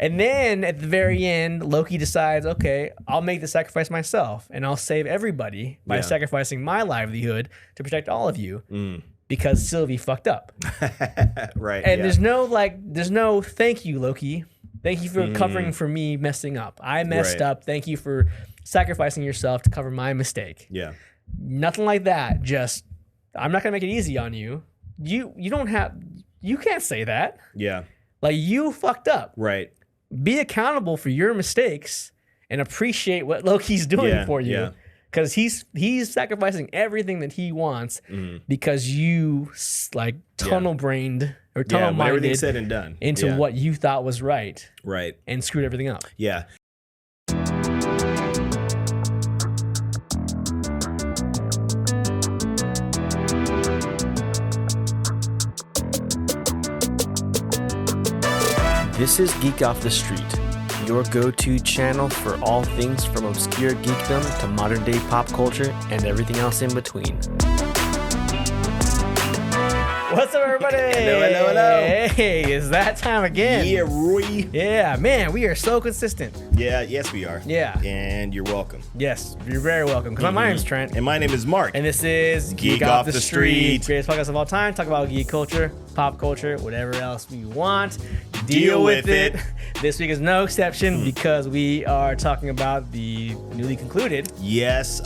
And then at the very end, Loki decides, okay, I'll make the sacrifice myself and I'll save everybody by sacrificing my livelihood to protect all of you because Sylvie fucked up. Right. And there's no thank you, Loki. Thank you for covering for me messing up. I messed up. Thank you for sacrificing yourself to cover my mistake. Yeah. Nothing like that. Just, I'm not going to make it easy on you. You can't say that. Yeah. Like, you fucked up. Right. Be accountable for your mistakes and appreciate what Loki's doing for you. Because he's sacrificing everything that he wants because you like tunnel-brained or tunnel-minded everything said and done into what you thought was right. Right. And screwed everything up. Yeah. This is Geek Off The Street, your go-to channel for all things from obscure geekdom to modern-day pop culture and everything else in between. What's up, everybody? Hello. Hey, it's that time again. Yeah, Roy. Yeah, man, we are so consistent. Yeah, yes, we are. Yeah. And you're welcome. Yes, you're very welcome. Because my name's Trent. And my name is Mark. And this is Geek Off The Street. Greatest podcast of all time. Talk about geek culture, pop culture, whatever else we want. Deal with it. This week is no exception because we are talking about the newly concluded. Yes,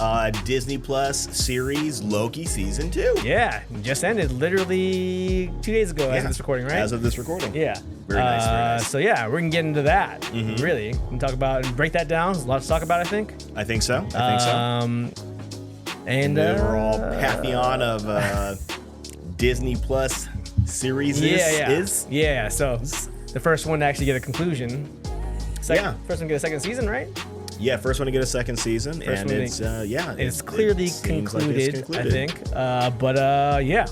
Disney Plus series Loki Season 2. Yeah, just ended literally 2 days ago as of this recording, right? As of this recording. Yeah. Very nice, very nice. So yeah, we're going to get into that, really. We can talk about, break that down. There's a lot to talk about, I think. I think so. And the overall pantheon of Disney Plus series is. Yeah, so the first one to actually get a conclusion. First one to get a second season, right? Yeah, first one to get a second season, it's clearly concluded, I think.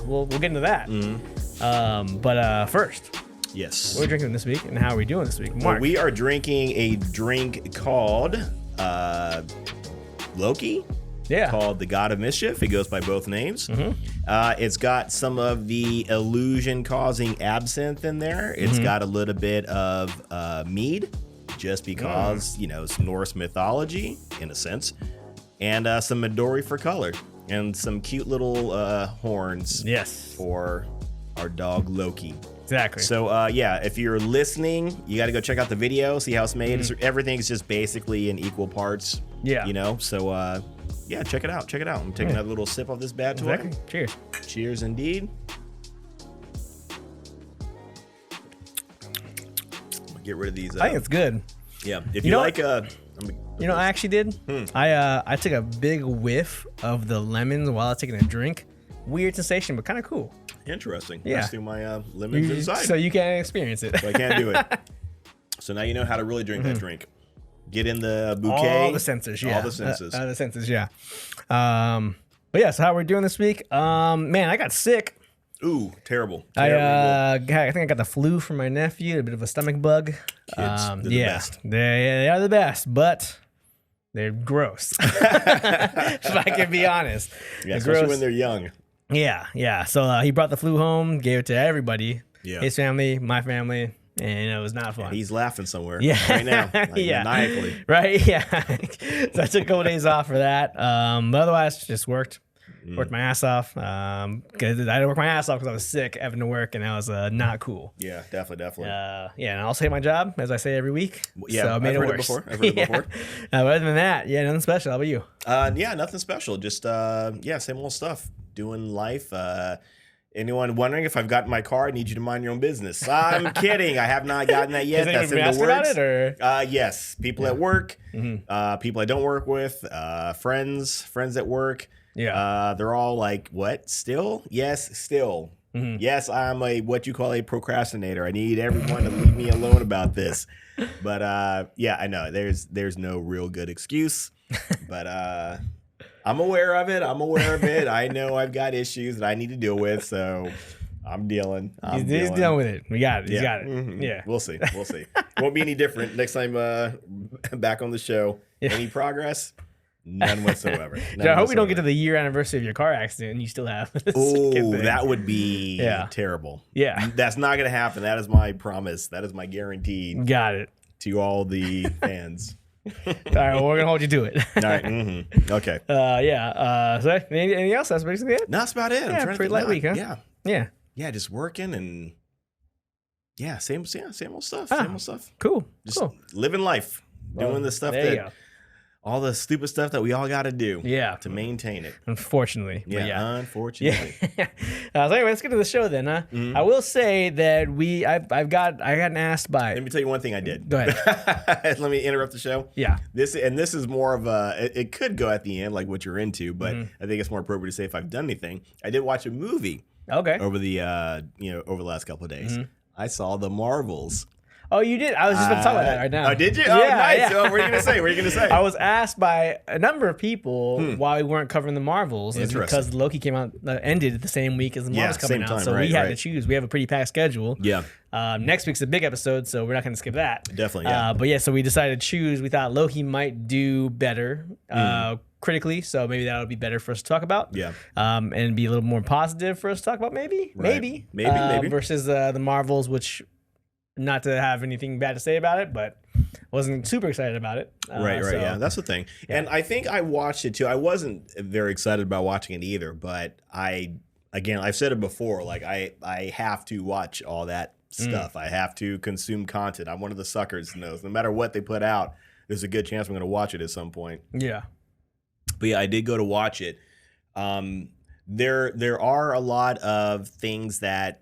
We'll get into that. But first, yes, what are we drinking this week, and how are we doing this week, Mark? Well, we are drinking a drink called Loki. Yeah. Called the God of Mischief. It goes by both names. It's got some of the illusion-causing absinthe in there. It's got a little bit of mead, just because, it's Norse mythology, in a sense. And some Midori for color. And some cute little horns for our dog Loki. Exactly. So, if you're listening, you got to go check out the video, see how it's made. Everything's just basically in equal parts. Yeah. So, check it out. Check it out. I'm taking a little sip of this bad toy. Exactly. Cheers. Cheers, indeed. I'm gonna get rid of these. I think it's good. Yeah. If you like, I actually did. I took a big whiff of the lemons while I was taking a drink. Weird sensation, but kind of cool. Interesting. Yeah. Let's do my lemons inside. So you can experience it. So I can't do it. So now you know how to really drink that drink. Get in the bouquet. All the senses, yeah. All the senses. The senses, yeah. So how we're doing this week? Man, I got sick. Ooh, terrible. I think I got the flu from my nephew, a bit of a stomach bug. Kids, they're the best. They are the best, but they're gross. If I can be honest. Yeah, especially when they're young. Yeah. So he brought the flu home, gave it to everybody. Yeah. His family, my family. And it was not fun. And he's laughing somewhere right now. Maniacally. Right? Yeah. So I took a couple days off for that. But otherwise, just worked my ass off. Because I didn't work my ass off because I was sick having to work, and that was not cool. Yeah, definitely. And I also hate my job, as I say every week. Yeah, so it made I've it heard worse. I've heard it before. But other than that, nothing special. How about you? Nothing special. Just, same old stuff. Doing life. Anyone wondering if I've gotten my car? I need you to mind your own business. I'm kidding. I have not gotten that yet. That's in the works. About it, or? Yes. People at work, people I don't work with, friends at work. Yeah. They're all like, what? Still? Yes, still. Yes, I'm what you call a procrastinator. I need everyone to leave me alone about this. But I know there's no real good excuse. But I'm aware of it. I know I've got issues that I need to deal with, so I'm dealing. He's dealing with it. We got it. He's got it. Mm-hmm. Yeah. We'll see. Won't be any different next time back on the show. Yeah. Any progress? None whatsoever. I hope we don't get to the year anniversary of your car accident and you still have Oh, that would be terrible. Yeah. That's not going to happen. That is my promise. That is my guarantee. Got it. to all the fans. All right, well, we're gonna hold you to it. All right. Okay. So anything else? That's basically it. No, that's about it. Yeah, pretty light week, huh? Yeah. Yeah, just working and same old stuff. Same old stuff. Cool. Just living life, doing the stuff all the stupid stuff that we all got to do. Yeah. To maintain it. Unfortunately. Unfortunately. Yeah. So anyway, let's get to the show then, huh? I will say that I got asked by. Let me tell you one thing I did. Go ahead. Let me interrupt the show. Yeah. This is more of it could go at the end like what you're into, but I think it's more appropriate to say if I've done anything. I did watch a movie. Okay. Over the over the last couple of days. I saw The Marvels. Oh, you did? I was just going to talk about that right now. Oh, did you? Oh, nice. Yeah. So what are you going to say? I was asked by a number of people why we weren't covering the Marvels. It's because Loki came out, ended the same week as the Marvels coming out. So we had to choose. We have a pretty packed schedule. Yeah. Next week's a big episode, so we're not going to skip that. Definitely, yeah. But yeah, so we decided to choose. We thought Loki might do better critically, so maybe that'll be better for us to talk about. Yeah. And be a little more positive for us to talk about, maybe. Maybe. Versus the Marvels, which... Not to have anything bad to say about it, but wasn't super excited about it. Right. Yeah, that's the thing. Yeah. And I think I watched it too. I wasn't very excited about watching it either, but I've said it before. Like I have to watch all that stuff. I have to consume content. I'm one of the suckers. No matter what they put out, there's a good chance I'm going to watch it at some point. Yeah. But yeah, I did go to watch it. There are a lot of things that.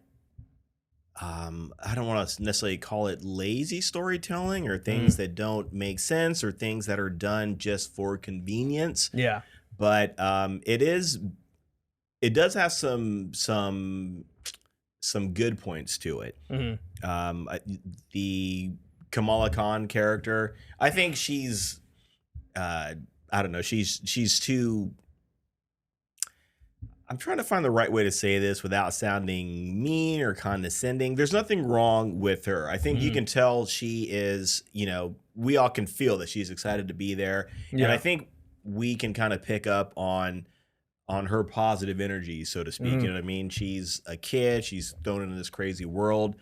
I don't want to necessarily call it lazy storytelling or things that don't make sense or things that are done just for convenience. Yeah. But it does have some good points to it. The Kamala Khan character, I think she's I don't know, she's too. I'm trying to find the right way to say this without sounding mean or condescending. There's nothing wrong with her. I think you can tell she is, we all can feel that she's excited to be there. Yeah. And I think we can kind of pick up on her positive energy, so to speak. You know what I mean? She's a kid. She's thrown into this crazy world.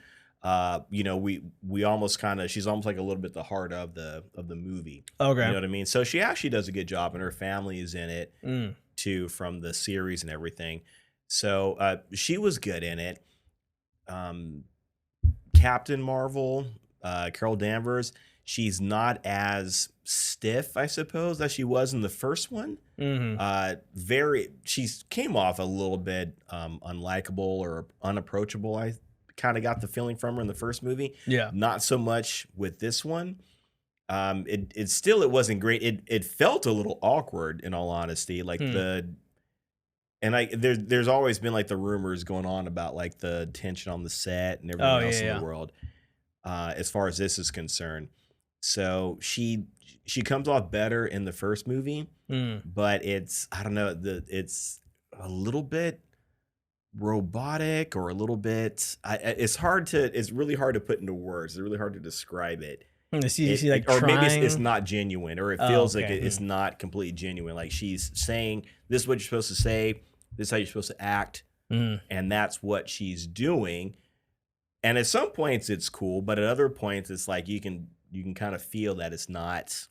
We almost she's almost like a little bit the heart of the movie. Okay. You know what I mean? So she actually does a good job, and her family is in it. Too, from the series and everything. So she was good in it. Captain Marvel, Carol Danvers, she's not as stiff, I suppose, as she was in the first one. She came off a little bit unlikable or unapproachable. I kind of got the feeling from her in the first movie. Yeah. Not so much with this one. It wasn't great. It felt a little awkward, in all honesty. Like there's always been like the rumors going on about like the tension on the set and everything else in the world, as far as this is concerned. So she comes off better in the first movie, but it's it's a little bit robotic or a little bit. It's really hard to put into words. It's really hard to describe it. Or maybe it's not genuine, or it feels like it's not completely genuine. Like she's saying, this is what you're supposed to say, this is how you're supposed to act, and that's what she's doing. And at some points it's cool, but at other points it's like you can kind of feel that it's not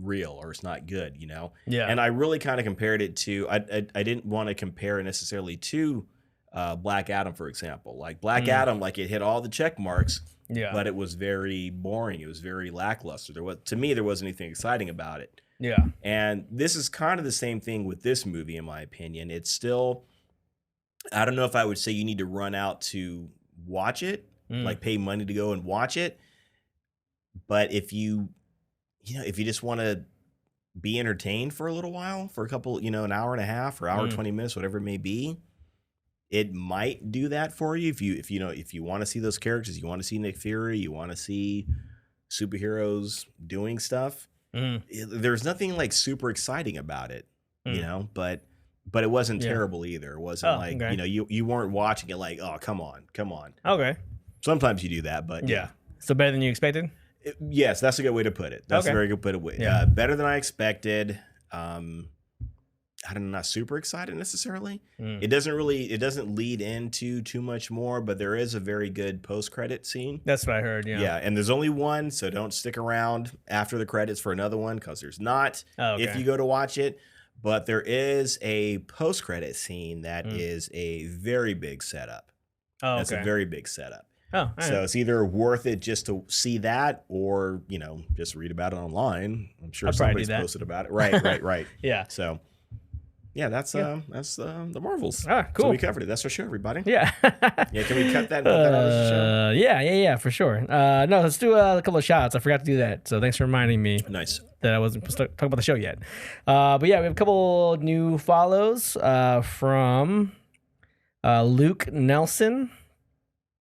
real or it's not good, Yeah. And I really kind of compared it to, I didn't want to compare it necessarily to Black Adam, for example. Like Black Adam, like it hit all the check marks. Yeah, but it was very boring. It was very lackluster. To me, there wasn't anything exciting about it. Yeah, and this is kind of the same thing with this movie, in my opinion. It's still, I don't know if I would say you need to run out to watch it, like pay money to go and watch it. But if you just want to be entertained for a little while, for a couple, an hour and a half or hour 20 minutes, whatever it may be. It might do that for you if you want to see those characters, you want to see Nick Fury, you want to see superheroes doing stuff. There's nothing like super exciting about it, but it wasn't terrible either. It wasn't you weren't watching it like, oh, come on. Okay. Sometimes you do that, but yeah. So better than you expected? Yes, that's a good way to put it. That's a very good way to put it. Yeah. Better than I expected. I don't know, not super excited necessarily. It doesn't lead into too much more, but there is a very good post-credit scene. That's what I heard. Yeah. Yeah, and there's only one, so don't stick around after the credits for another one because there's not. If you go to watch it. But there is a post-credit scene that is a very big setup. Oh, That's a very big setup. Oh, so it's either worth it just to see that, or just read about it online. I'm sure somebody's posted about it. Right. Yeah. So, yeah, that's the Marvels. Ah, cool. So we covered it. That's our show, everybody. Yeah. Yeah. Can we cut that? And put that on the show? Yeah, for sure. No, let's do a couple of shots. I forgot to do that, so thanks for reminding me. Nice. That I wasn't supposed to talk about the show yet. But yeah, we have a couple new follows from Luke Nelson.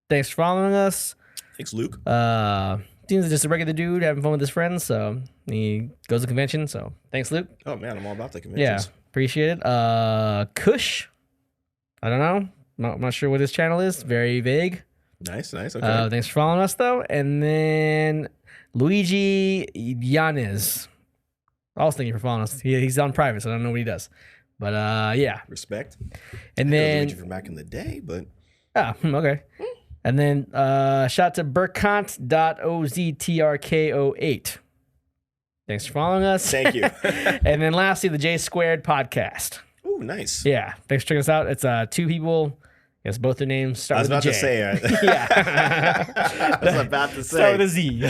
Thanks for following us. Thanks, Luke. Seems just a regular dude having fun with his friends, so he goes to convention. So thanks, Luke. Oh man, I'm all about the conventions. Yeah, appreciate it. Kush. I don't know. I'm not sure what his channel is. Very vague. Nice. Okay. Thanks for following us though. And then Luigi Yanez. Also, thank you for following us. He's on private, so I don't know what he does. But yeah. Respect. And then Luigi from back in the day, but okay. And then shout to Burkant.oztrko8. Thanks for following us. Thank you. And then lastly, the J Squared podcast. Oh, nice. Yeah. Thanks for checking us out. It's two people. I guess both their names start with a J. I was about to say it. Yeah. I was about to say. Start with a Z.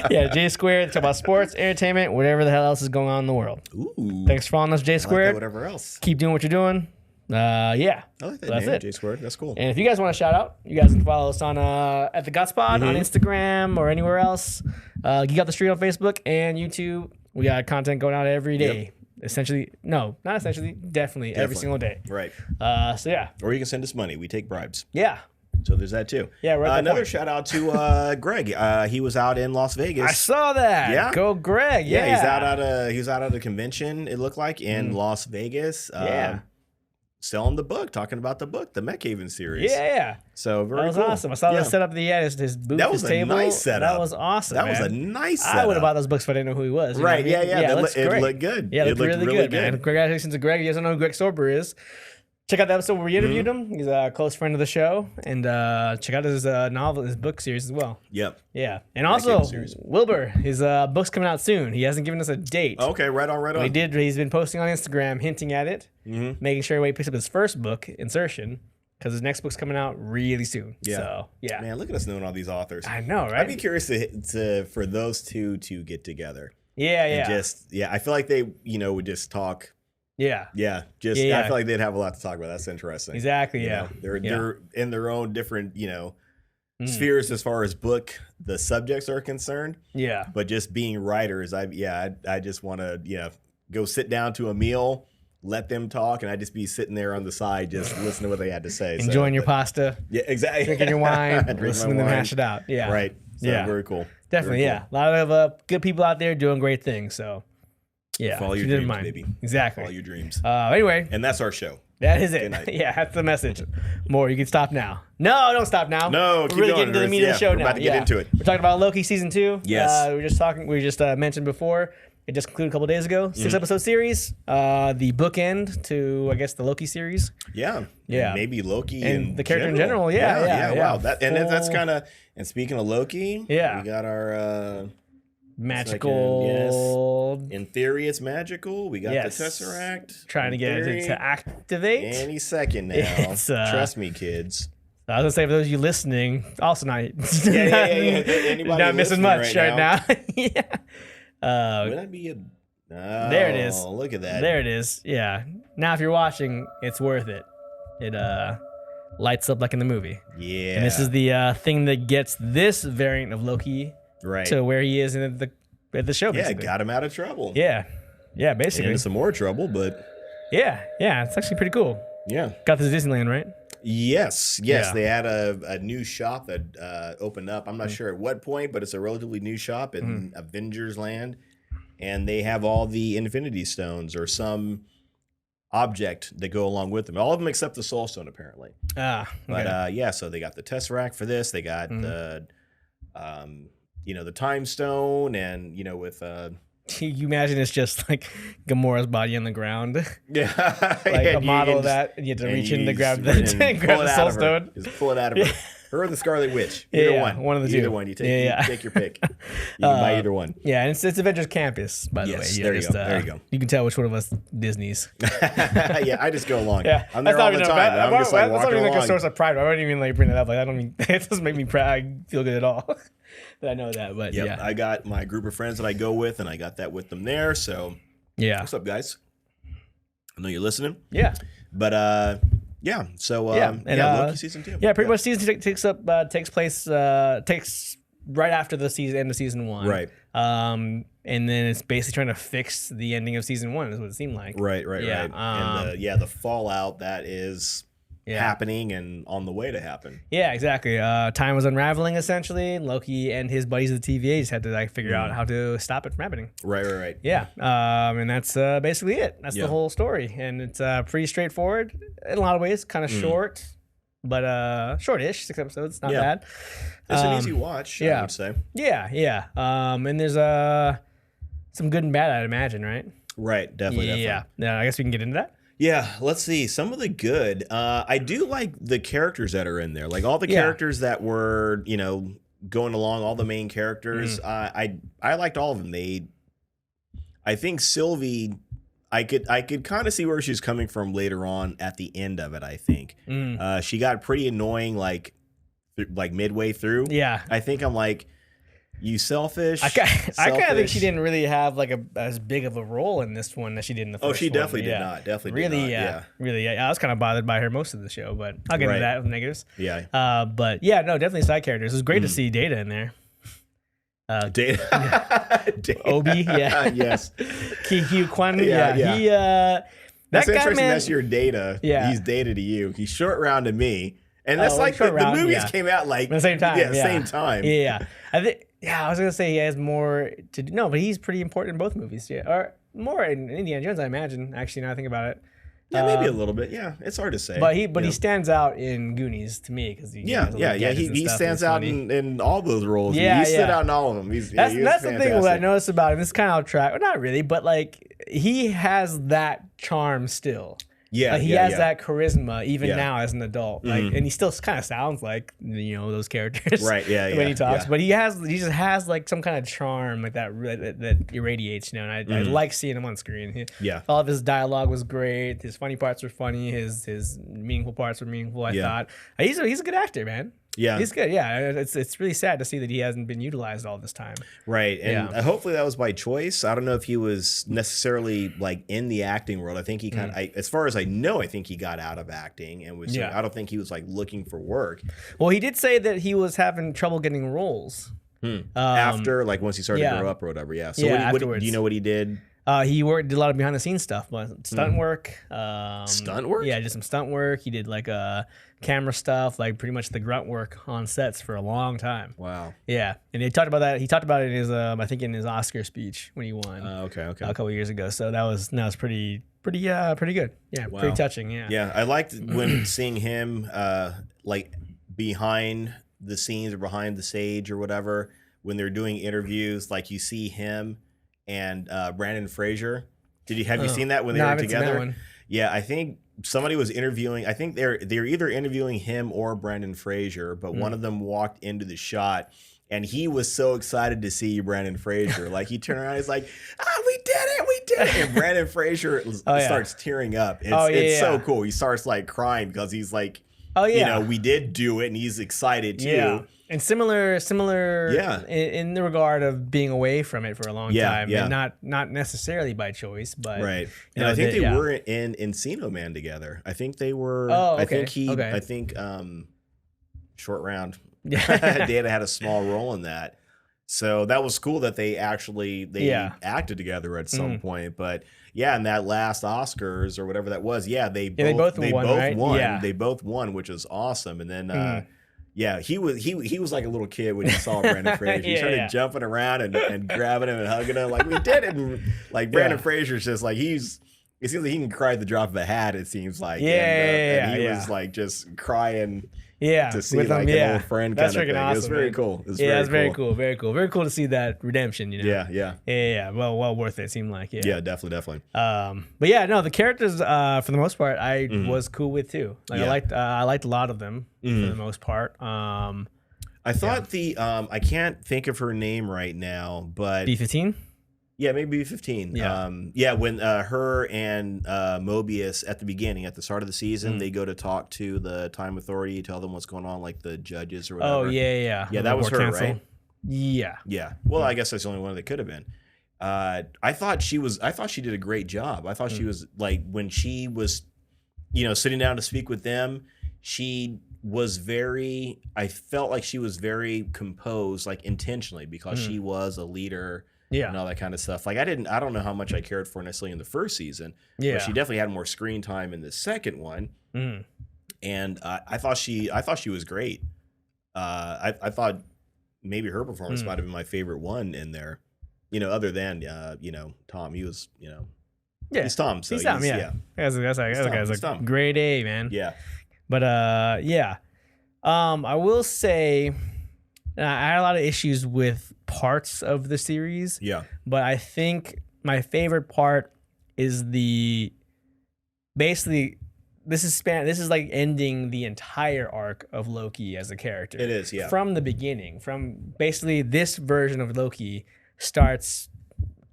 Yeah, J Squared. Talk about sports, entertainment, whatever the hell else is going on in the world. Ooh. Thanks for following us, J Squared. Like whatever else. Keep doing what you're doing. Yeah. I like that that's name, it. J Squared. That's cool. And if you guys want to shout out, you guys can follow us on at the Gutspot on Instagram or anywhere else. Geek Off The Street on Facebook and YouTube. We got content going out every day. Yep. Essentially, no, not essentially, definitely every single day. Right. So yeah. Or you can send us money. We take bribes. Yeah. So there's that too. Yeah. Right. Another shout out to Greg. He was out in Las Vegas. I saw that. Yeah. Go Greg. Yeah. He was out at a convention. It looked like in Las Vegas. Selling the book, talking about the book, the Mechhaven series. Yeah. So very cool. That was awesome. I saw the setup. His booth, that was his a table. Nice setup. That was awesome. That was a nice setup. I would have bought those books if I didn't know who he was. Right. Yeah. It looked good. Yeah, it looked really good, man. Congratulations to Greg. If you guys don't know who Greg Sorber is, check out the episode where we interviewed him. He's a close friend of the show. And check out his his book series as well. Yep. Yeah. And also, Wilbur, his book's coming out soon. He hasn't given us a date. Okay, right on. He's been posting on Instagram, hinting at it, making sure he picks up his first book, Insertion, because his next book's coming out really soon. Yeah. So, yeah. Man, look at us knowing all these authors. I know, right? I'd be curious for those two to get together. Yeah. And I feel like they, would just talk. Yeah. I feel like they'd have a lot to talk about. That's interesting. Exactly. Yeah. They're in their own different, spheres as far as the subjects are concerned. Yeah. But just being writers, I just want to, go sit down to a meal, let them talk, and I'd just be sitting there on the side, just listening to what they had to say. Enjoying your pasta. Yeah, exactly. Drinking your wine, listening to them hash it out. Yeah. Right. So, very cool. Definitely, very cool. A lot of good people out there doing great things. So, yeah. Follow your dreams, baby. Exactly. Follow your dreams. Anyway. And that's our show. That is it. Yeah, that's the message. More, you can stop now. No, don't stop now. No, keep We're really going, getting into the meat of the show we're now. About to get into it. We're talking about Loki season 2. Yes. We just mentioned before. It just concluded a couple days ago. 6-episode series. The bookend to, I guess, the Loki series. Yeah. Yeah. Maybe Loki and the character in general. Yeah. Wow. That's kind of. And speaking of Loki, we got our magical. In theory, it's magical. We got the Tesseract. Trying to get it to activate any second now. Trust me, kids. I was gonna say, for those of you listening, also not Anybody not missing much right now. Would that be a? Oh, there it is. Look at that. There it is. Yeah. Now, if you're watching, it's worth it. It lights up like in the movie. Yeah. And this is the thing that gets this variant of Loki to where he is in the show. Basically. Yeah, got him out of trouble. Yeah. Yeah, basically. And some more trouble, but. Yeah. It's actually pretty cool. Yeah. Got this at Disneyland, right? Yes. They had a new shop that opened up. I'm not sure at what point, but it's a relatively new shop in Avengers Land, and they have all the Infinity Stones or some object that go along with them. All of them except the Soul Stone, apparently. Okay. But so they got the Tesseract for this. They got the Time Stone, and with You imagine it's just like Gamora's body on the ground. Yeah. Like a model of that, and you have to reach in to grab the soul stone. Just pull it out of her. Her or the Scarlet Witch. Either one. One of the two. Either one. You take your pick. You can buy either one. Yeah, and it's Avengers Campus, by the way. There you go. There you go. You can tell which one of us Disney's. Yeah, I just go along. Yeah, I'm there all the time. I'm just like that's walking not even along. like a source of pride. I wouldn't even like bring it up. Like I don't mean it doesn't make me proud. I feel good at all that I know that. But yeah, I got my group of friends that I go with, and I got that with them there. So yeah, what's up, guys? I know you're listening. Yeah, but yeah. So Loki season 2. Yeah, pretty much season 2 takes place right after the end of season 1. Right. And then it's basically trying to fix the ending of season 1 is what it seemed like. Right. And the fallout that is happening and on the way to happen. Yeah, exactly. Time was unraveling essentially. Loki and his buddies at the TVA just had to figure out how to stop it from happening. Right. Yeah. And that's basically it. That's the whole story, and it's pretty straightforward in a lot of ways. Kind of short, but shortish. 6 episodes, not bad. It's an easy watch. I would say. Yeah. And there's some good and bad, I'd imagine, right? Right. Definitely. Yeah. I guess we can get into that. Yeah, let's see. Some of the good. I do like the characters that are in there. Like all the characters that were, going along, all the main characters. I liked all of them. I think Sylvie, I could kind of see where she's coming from later on at the end of it, I think. She got pretty annoying like midway through. Yeah. I think I'm like, you selfish. I kind of think she didn't really have as big of a role in this one as she did in the first one. Oh, she definitely did not. Definitely did not. Really. I was kind of bothered by her most of the show, but I'll get into that with negatives. Yeah. But yeah, no, definitely side characters. It was great to see Data in there. Data. Obi, yeah. Yes. Ki Kwan, yeah. He, that's that guy, interesting. man, that's your Data. Yeah. He's Data to you. He's short round to me. And that's the movies came out at the same time. Yeah, same time. Yeah. I was gonna say he has more to do. No, but he's pretty important in both movies. Yeah, or more in Indiana Jones, I imagine. Actually, now I think about it. Yeah, maybe a little bit. Yeah, it's hard to say. But he stands out in Goonies to me because he stands out in all those roles. Yeah, he stood out in all of them. That's the thing that I noticed about him. This is kind of off track. Well, not really, but he has that charm still. Yeah, he has that charisma even now as an adult. And he still kind of sounds like those characters, right? Yeah, when he talks. But he just has some kind of charm like that irradiates, and I like seeing him on screen. All of his dialogue was great. His funny parts were funny. His meaningful parts were meaningful. I thought he's a good actor, man. Yeah, he's good. Yeah, it's really sad to see that he hasn't been utilized all this time. Right, and hopefully that was by choice. I don't know if he was necessarily in the acting world. I think he kind of, as far as I know, I think he got out of acting and was. I don't think he was looking for work. Well, he did say that he was having trouble getting roles after, once he started to grow up or whatever. Yeah. So what do you know what he did? He did a lot of behind the scenes stuff, stunt work. Stunt work? Yeah, did some stunt work. He did camera stuff, pretty much the grunt work on sets for a long time. Wow. Yeah, and he talked about that. He talked about it in his, I think, in his Oscar speech when he won. Okay. A couple years ago. So that was pretty good. Yeah, wow. Pretty touching. Yeah. Yeah, I liked when seeing him behind the scenes or behind the stage or whatever when they're doing interviews. You see him and Brandon Fraser. Have you seen that when they were together? Seen that one. Yeah, I think somebody was interviewing. I think they're either interviewing him or Brandon Fraser, but one of them walked into the shot, and he was so excited to see Brandon Fraser. He turned around, he's like, "We did it!" And Brandon Fraser starts tearing up. It's so cool. He starts crying because he's we did do it, and he's excited too. Yeah. And similar in the regard of being away from it for a long time. And not necessarily by choice, but right. And I think they were in Encino Man together. I think they were. Oh, okay. I think Short Round. Data had a small role in that. So that was cool that they acted together at some point. But in that last Oscars or whatever that was, they both won. Right? Yeah. They both won, which is awesome. And then he was like a little kid when he saw Brandon Fraser. He started jumping around and grabbing him and hugging him. We did it. And Brandon Fraser's just It seems like he can cry at the drop of a hat. It seems like. And he was like just crying. Yeah, to see like an old friend kind of thing. Awesome, it was very cool. That's very cool. Very cool to see that redemption. You know. Yeah. Well worth it. It seemed like. Yeah, definitely. But yeah, no, the characters for the most part I was cool with too. Like I liked a lot of them for the most part. I thought I can't think of her name right now, but B-15. Yeah, maybe B-15. When her and Mobius at the beginning, at the start of the season, they go to talk to the Time Authority, tell them what's going on, like the judges or whatever. Oh, yeah. Yeah, that was her, right? Yeah. Yeah. Well, I guess that's the only one that could have been. I thought she did a great job. I thought she was like, when she was, sitting down to speak with them, I felt like she was very composed, like intentionally, because she was a leader. Yeah, and all that kind of stuff. Like I don't know how much I cared for necessarily in the first season. Yeah, but she definitely had more screen time in the second one. And I thought she was great. I thought maybe her performance might have been my favorite one in there. Other than Tom. He was he's Tom. So he's Tom. That's a grade A, man. Yeah, but I will say. I had a lot of issues with parts of the series. Yeah. But I think my favorite part is basically this is like ending the entire arc of Loki as a character. It is, yeah. From the beginning. From basically this version of Loki starts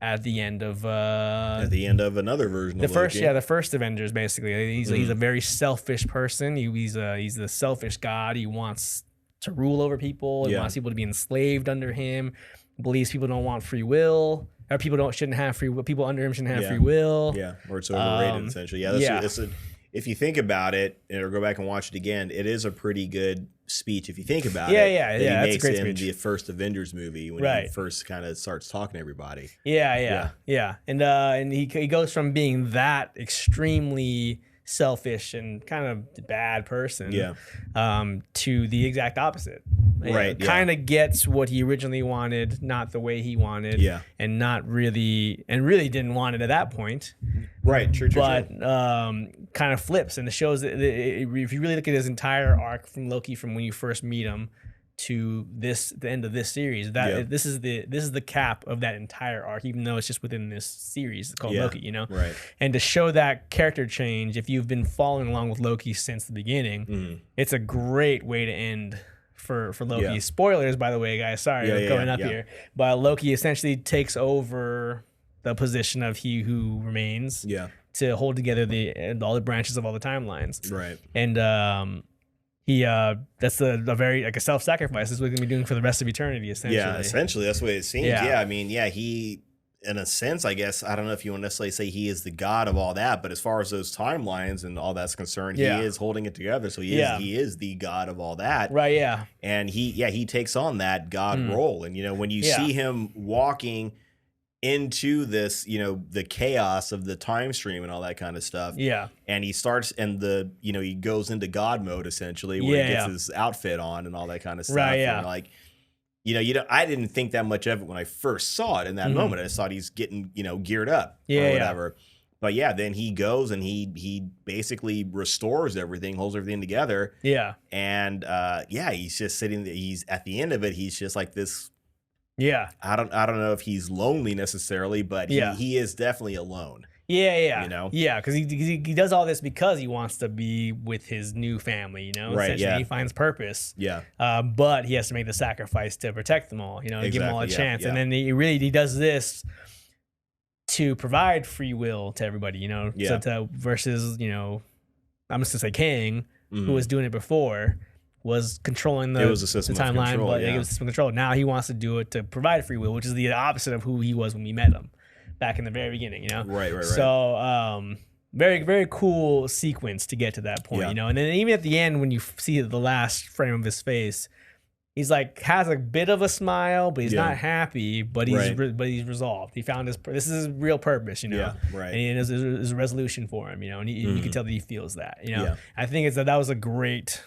at the end of another version of Loki. The first Avengers basically. He's a very selfish person. He's the selfish god. He wants to rule over people. He wants people to be enslaved under him. Believes people don't want free will, or shouldn't have free will. People under him shouldn't have free will. Yeah, or it's overrated essentially. Yeah, if you think about it, or go back and watch it again, it is a pretty good speech if you think about it. Yeah. He makes that's a great in speech. the first Avengers movie when he first kind of starts talking to everybody. Yeah. And he goes from being that extremely selfish and kind of bad person to the exact opposite. Right. Kind of gets what he originally wanted, not the way he wanted. Yeah. And really didn't want it at that point. Right. True. But kind of flips, and it shows that if you really look at his entire arc from Loki, from when you first meet him to the end of this series, this is the cap of that entire arc, even though it's just within this series called Loki, Right. And to show that character change, if you've been following along with Loki since the beginning, it's a great way to end for Loki. Yeah. Spoilers, by the way, guys. Sorry, going up here. But Loki essentially takes over the position of He Who Remains to hold together all the branches of all the timelines. Right. And that's a very like a self-sacrifice. This is what he's gonna be doing for the rest of eternity, essentially. Yeah, essentially that's what it seems. Yeah, I mean, he, in a sense, I guess, I don't know if you want to necessarily say he is the god of all that, but as far as those timelines and all that's concerned, he is holding it together. So he is the god of all that. Right, yeah. And he takes on that god role. And when you see him walking into this, the chaos of the time stream and all that kind of stuff. Yeah. And he starts he goes into God mode essentially, where he gets his outfit on and all that kind of stuff. Right, yeah. And I didn't think that much of it when I first saw it in that moment. I just thought he's getting, geared up or whatever. But then he goes and he basically restores everything, holds everything together. Yeah. And he's just sitting there. He's at the end of it, he's just like this. Yeah. I don't know if he's lonely necessarily, but he is definitely alone. Yeah. Yeah, because he does all this because he wants to be with his new family, Right, Essentially, he finds purpose. Yeah. But he has to make the sacrifice to protect them all, to give them all a chance. Yeah. And then he does this to provide free will to everybody, versus, I'm just going to say Kang, who was doing it before, was controlling the timeline, but it was a system of control. Now he wants to do it to provide free will, which is the opposite of who he was when we met him back in the very beginning, Right. So, very, very cool sequence to get to that point, And then even at the end, when you see the last frame of his face, he's like, has a bit of a smile, but he's not happy, but he's resolved. He found this is his real purpose, Yeah, right. And there's a resolution for him, and you can tell that he feels that, I think that was a great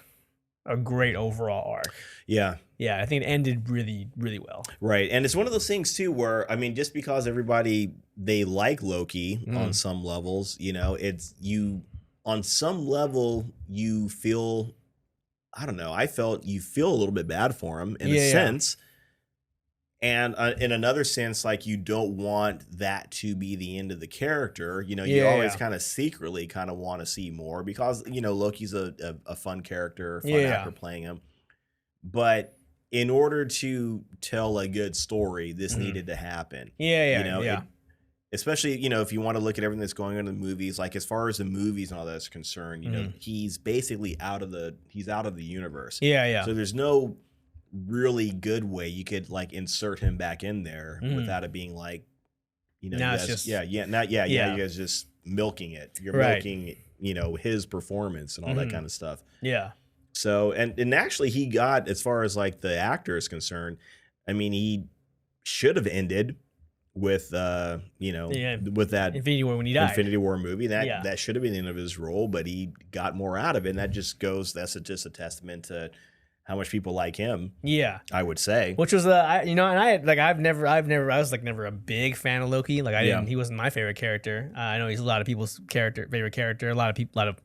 overall arc. Yeah. Yeah, I think it ended really, really well. Right. And it's one of those things too where, I mean, just because everybody, they like Loki on some levels, you know, it's you on some level you feel, I don't know, I felt you feel a little bit bad for him in a sense. And in another sense, like you don't want that to be the end of the character. You know, you always kind of secretly kind of want to see more because, you know, Loki's a fun character, fun actor playing him. But in order to tell a good story, this needed to happen. You know, especially, you know, if you want to look at everything that's going on in the movies, like as far as the movies and all that's concerned, you know, he's basically out of the universe. So there's no really good way you could like insert him back in there without it being like, you know, now you guys, it's just, you guys just milking it. You're milking, you know, his performance and all that kind of stuff. So, and actually he got, as far as like the actor is concerned, I mean, he should have ended with, you know, with that Infinity War when he died. Infinity War movie. That should have been the end of his role, but he got more out of it. And that just goes, just a testament to how much people like him. I would say. Which was you know, and I was like never a big fan of Loki. Like he wasn't my favorite character. I know he's a lot of people's favorite character. A lot of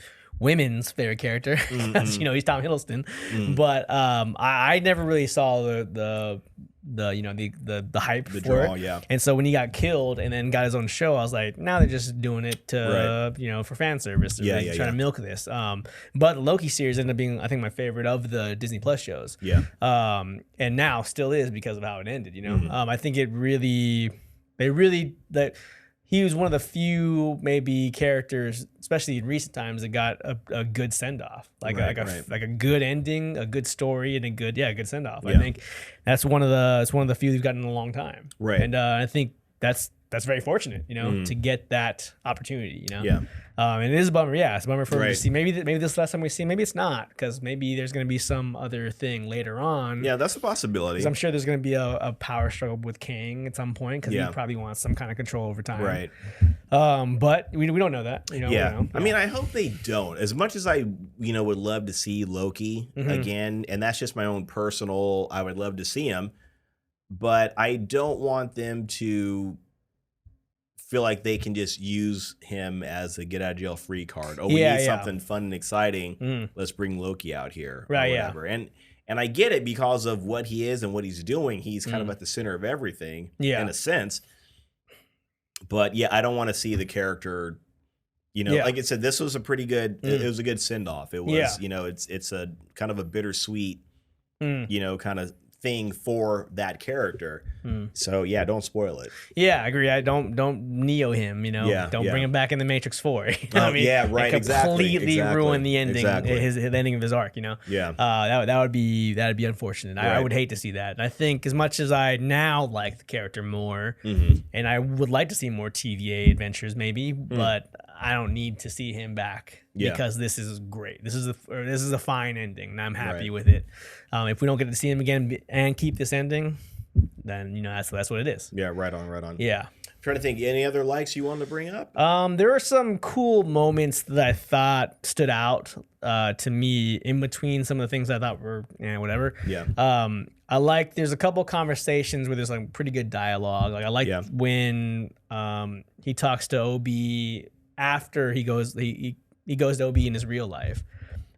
women's favorite character. You know, he's Tom Hiddleston. But I never really saw the you know the hype for it. And so when he got killed and then got his own show, I was like, now they're just doing it to you know, for fan service. They're really trying to milk this. But the Loki series ended up being, I think, my favorite of the Disney Plus shows. And now still is because of how it ended, you know. I think he was one of the few maybe characters, especially in recent times, that got a good send off, like a good ending, a good story, and a good send off. I think that's one of the few we've gotten in a long time. And I think that's very fortunate, you know, to get that opportunity, you know. And it is a bummer. It's a bummer for him to see. Maybe this last time we see him, maybe it's not, because maybe there's going to be some other thing later on. That's a possibility. I'm sure there's going to be a power struggle with Kang at some point, because he probably wants some kind of control over time. But we don't know that. You know, I mean, I hope they don't. As much as I, you know, would love to see Loki again, and that's just my own personal, I would love to see him, but I don't want them to feel like they can just use him as a get out of jail free card. Oh, we need something fun and exciting. Let's bring Loki out here. Or whatever. And I get it because of what he is and what he's doing. He's kind of at the center of everything in a sense. But I don't want to see the character, you know, like I said, this was a pretty good, it was a good send off. It was, you know, it's a kind of a bittersweet, you know, kind of thing for that character. So don't spoil it. I agree. I don't Neo him, you know. Don't bring him back in the Matrix 4. You know what I mean? Completely ruin the ending, his ending of his arc, you know. That would be unfortunate. I would hate to see that. And I think as much as I now like the character more, and I would like to see more TVA adventures maybe, but I don't need to see him back because this is great. This is a fine ending, and I'm happy with it. If we don't get to see him again and keep this ending, then you know that's what it is. Right on. I'm trying to think, any other likes you wanted to bring up? There were some cool moments that I thought stood out to me in between some of the things I thought were whatever. I like, there's a couple conversations where there's like pretty good dialogue. Like I like when he talks to Obi after he goes to Obi in his real life.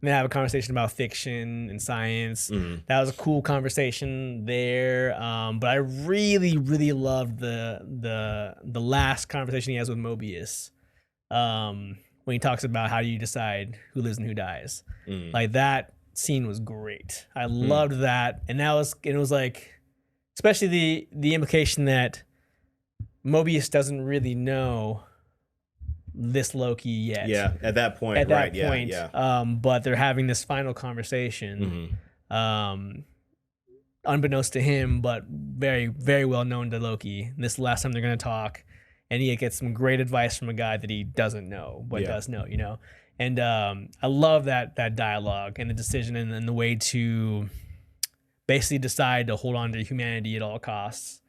And they have a conversation about fiction and science. That was a cool conversation there. But I really, really loved the last conversation he has with Mobius. When he talks about how do you decide who lives and who dies. Like that scene was great. I loved that. And it was like, especially the implication that Mobius doesn't really know this Loki yet. At that point. But they're having this final conversation, unbeknownst to him, but very, very well known to Loki. This is the last time they're going to talk, and he gets some great advice from a guy that he doesn't know, but does know, you know. And I love that dialogue and the decision and the way to basically decide to hold on to humanity at all costs,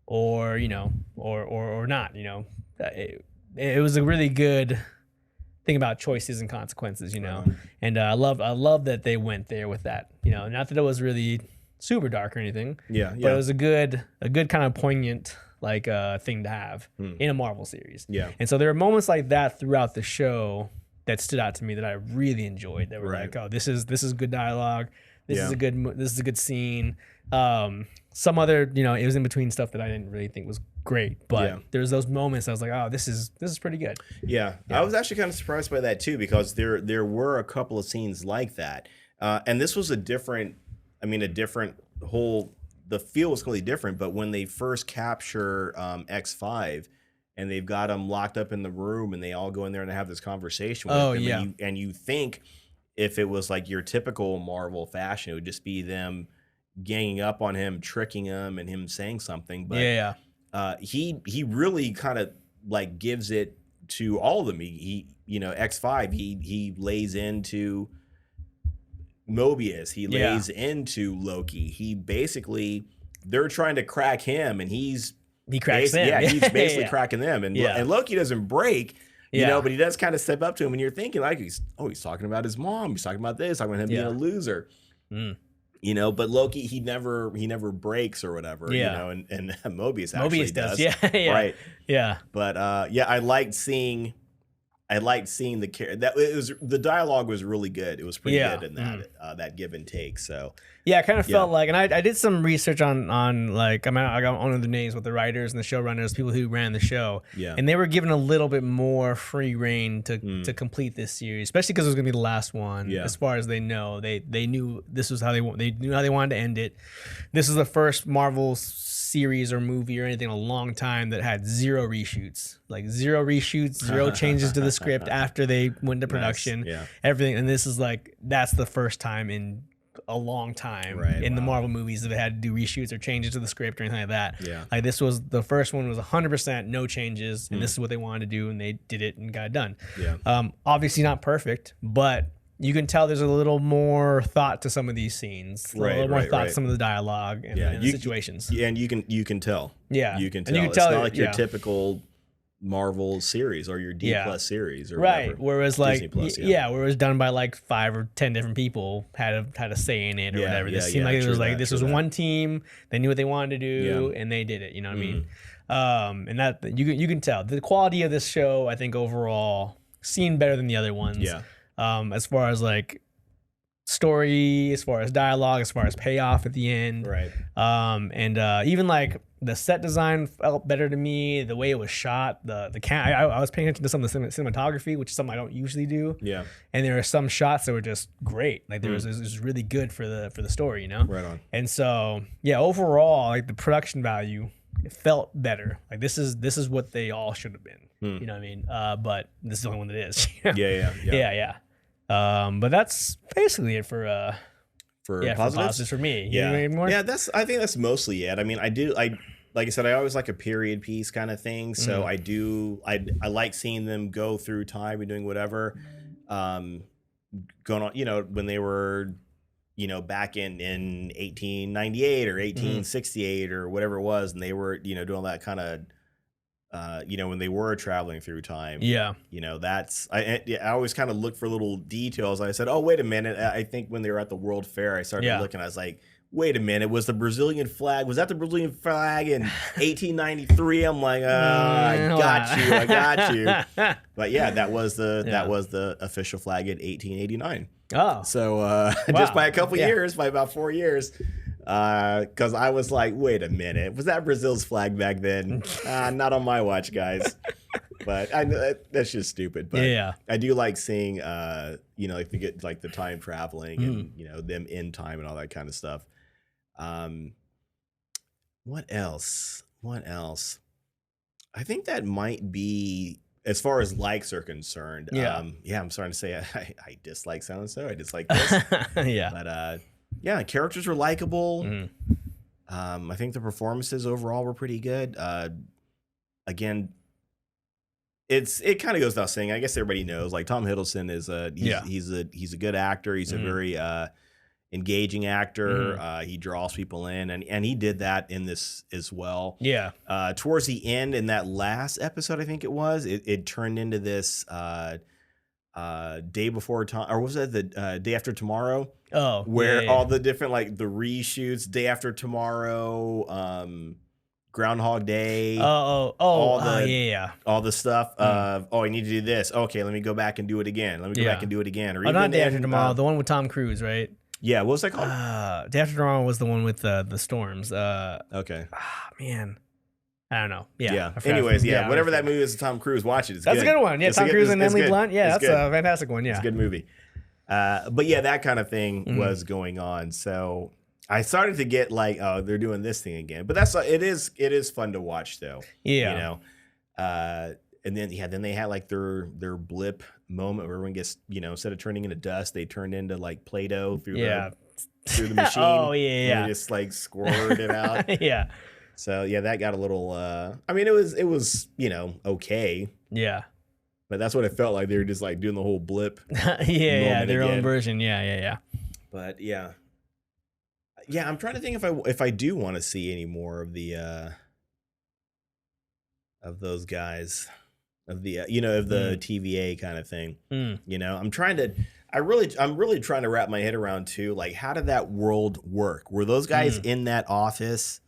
or you know, or not, you know. It was a really good thing about choices and consequences, you know. And I love that they went there with that, you know. Not that it was really super dark or anything. Yeah, but it was a good kind of poignant like thing to have in a Marvel series. Yeah, and so there are moments like that throughout the show that stood out to me that I really enjoyed. That were like, oh, this is good dialogue. This is a good scene. Some other, it was in between stuff that I didn't really think was great, but there's those moments I was like, oh, this is pretty good. Yeah. I was actually kind of surprised by that too, because there were a couple of scenes like that, and this was a different whole. The feel was completely different, but when they first capture X5 and they've got him locked up in the room and they all go in there and they have this conversation with him, and you think if it was like your typical Marvel fashion, it would just be them ganging up on him, tricking him, and him saying something. But he really kind of like gives it to all of them. He X5, he lays into Mobius, he lays into Loki. He basically, they're trying to crack him, and he cracks them. Yeah, he's basically cracking them, and Loki doesn't break. But he does kind of step up to him, and you're thinking like he's talking about his mom, he's talking about this, talking about him being a loser. But Loki, he never breaks or whatever. And Mobius actually does. Right. Yeah. But I liked seeing the character. The dialogue was really good. It was pretty good in that give and take. So I kind of felt like, and I did some research on like, I got one of the names with the writers and the showrunners, people who ran the show, and they were given a little bit more free reign to complete this series, especially because it was gonna be the last one. As far as they know, they knew this was how they knew how they wanted to end it. This is the first Marvel series or movie or anything in a long time that had zero reshoots, zero changes to the script after they went to production. Everything. And this is like, that's the first time in a long time the Marvel movies that they had to do reshoots or changes to the script or anything like that. Like this was the first one, was 100% no changes, and this is what they wanted to do, and they did it and got it done. Obviously not perfect, but you can tell there's a little more thought to some of these scenes, a little more thought to some of the dialogue and the situations. Yeah, and you can tell. You can tell. It's not like your typical Marvel series or your D plus series or whatever. Whereas like where it was done by like 5 or 10 different people had a say in it or whatever. This seemed like it was like this was one team. They knew what they wanted to do and they did it. You know what I mean? And that you can tell the quality of this show. I think overall seen better than the other ones. As far as like story, as far as dialogue, as far as payoff at the end, and even like the set design felt better to me. The way it was shot, I was paying attention to some of the cinematography, which is something I don't usually do. And there are some shots that were just great. Like it was really good for the story, Right on. And so overall, like the production value, it felt better. Like this is what they all should have been. You know what I mean? But this is the only one that is. Yeah. But that's basically it for positives for me. I think that's mostly it. I mean, like I said, I always like a period piece kind of thing. So I like seeing them go through time and doing whatever, going on, when they were, back in 1898 or 1868 or whatever it was. And they were, doing all that kind of, when they were traveling through time. That's I always kind of look for little details. I said, oh, wait a minute. I think when they were at the World Fair, I started looking, I was like, wait a minute, was that the Brazilian flag in 1893? I'm like, I got you. But that was the official flag in 1889. Oh. So just by a couple years, by about 4 years. Because I was like, wait a minute, was that Brazil's flag back then? Not on my watch, guys. But I know that's just stupid. But I do like seeing, like they get like the time traveling and them in time and all that kind of stuff. What else? I think that might be, as far as likes are concerned. I'm starting to say I dislike so and so. I dislike this. But characters were likable. I think the performances overall were pretty good. Again, it kind of goes without saying. I guess everybody knows, like Tom Hiddleston is he's a good actor. He's a very engaging actor. He draws people in, and he did that in this as well. Towards the end, in that last episode, I think it was, it turned into this Day Before Time, or was that the Day After Tomorrow? Oh, where all the different like the reshoots, Day After Tomorrow, Groundhog Day. All the stuff of I need to do this. Okay, let me go back and do it again. Let me go back and do it again. Or even not Day After Tomorrow, the one with Tom Cruise, right? Yeah, what was that called? Day After Tomorrow was the one with the storms. Okay. Man. I don't know. Yeah. Anyways, whatever that movie is with Tom Cruise, watch it. That's good. a good one. Yeah, Tom Cruise and Emily Blunt. Yeah, that's a fantastic one. Yeah. It's a good movie. But yeah, that kind of thing was going on. So I started to get like, oh, they're doing this thing again. But it is fun to watch though. Yeah. You know. And then they had like their blip moment where everyone gets, instead of turning into dust, they turned into like Play-Doh through the machine. Oh yeah. And they just like squirted it out. Yeah. So yeah, that got a little. I mean, it was okay. Yeah. But that's what it felt like. They were just like doing the whole blip. Their own version. Yeah. But yeah, I'm trying to think if I do want to see any more of the of those guys of the of the TVA kind of thing. I'm really trying to wrap my head around too. Like, how did that world work? Were those guys in that office?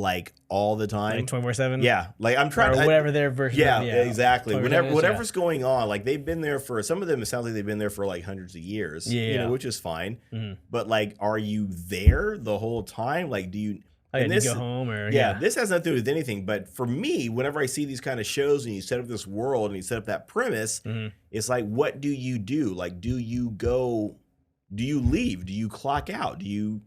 Like all the time, 24/7. Yeah, like I'm trying or whatever their version. Yeah, exactly. Whatever's going on, like they've been there for some of them. It sounds like they've been there for like hundreds of years. Yeah, which is fine. But like, are you there the whole time? Like, do you? And this, go home or this has nothing to do with anything. But for me, whenever I see these kind of shows and you set up this world and you set up that premise, it's like, what do you do? Like, do you go? Do you leave? Do you clock out? Do you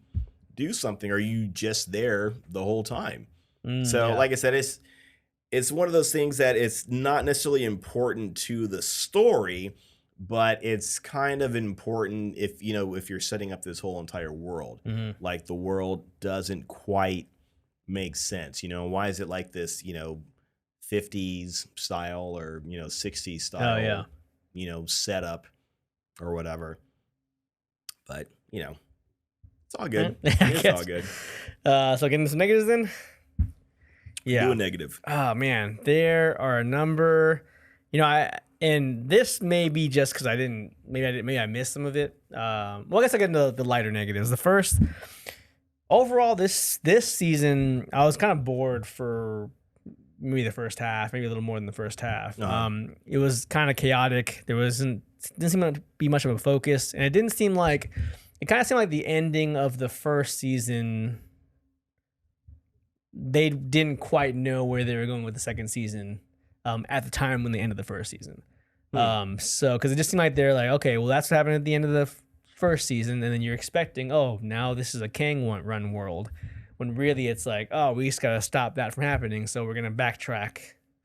do something? Are you just there the whole time? Like I said, it's one of those things that it's not necessarily important to the story, but it's kind of important if you're setting up this whole entire world. Like the world doesn't quite make sense. Why is it like this 50s style or 60s style setup or whatever. But it's all good. It's all good. So getting some negatives then? Yeah. Do a negative. Oh man, there are a number. And this may be just because maybe I missed some of it. I guess I get into the lighter negatives. The first, overall, this season, I was kind of bored for maybe the first half, maybe a little more than the first half. It was kind of chaotic. Didn't seem to be much of a focus, and it kind of seemed like the ending of the first season, they didn't quite know where they were going with the second season at the time when they ended the first season. So, because it just seemed like they're like, okay, well, that's what happened at the end of the first season, and then you're expecting, oh, now this is a Kang run world, when really it's like, oh, we just got to stop that from happening, so we're going to backtrack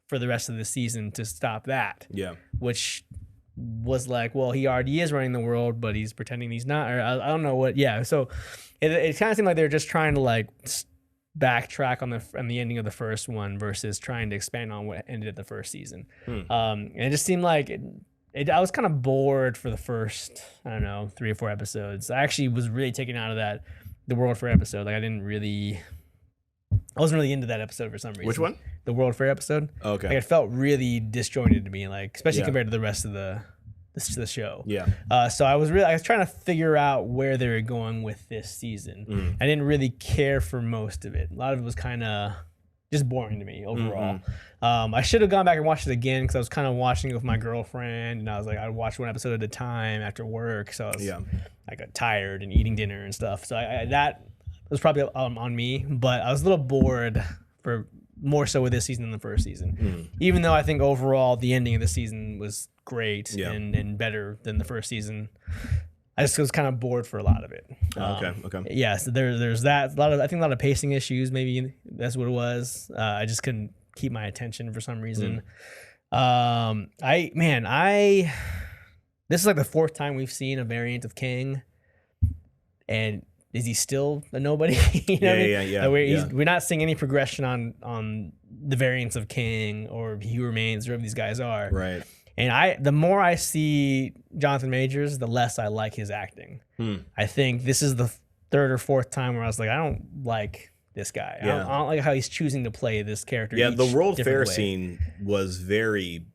for the rest of the season to stop that. Yeah. Which was like, well, he already is running the world, but he's pretending he's not, or I don't know what. Yeah, so it kind of seemed like they're just trying to like backtrack on the ending of the first one versus trying to expand on what ended at the first season. And it just seemed like I was kind of bored for the first, I don't know, 3 or 4 episodes. I actually was really taken out of the World Fair episode. Like I wasn't really into that episode for some reason. Which one? The World Fair episode. Oh, okay. Like it felt really disjointed to me, like especially compared to the rest of the show. Yeah. So I was trying to figure out where they were going with this season. I didn't really care for most of it. A lot of it was kind of just boring to me overall. I should have gone back and watched it again because I was kind of watching it with my girlfriend, and I was like, I'd watch one episode at a time after work. So I got tired and eating dinner and stuff. So that was probably on me, but I was a little bored for more so with this season than the first season. Even though I think overall the ending of the season was great and better than the first season, I just was kind of bored for a lot of it. Okay. Yeah, so there's that. I think a lot of pacing issues. Maybe that's what it was. I just couldn't keep my attention for some reason. This is like the 4th time we've seen a variant of Kang, and is he still a nobody? Yeah. We're not seeing any progression on the variants of Kang or He Who Remains or whoever these guys are. Right. And the more I see Jonathan Majors, the less I like his acting. I think this is the 3rd or 4th time where I was like, I don't like this guy. I don't like how he's choosing to play this character. Yeah, the World Fair scene was very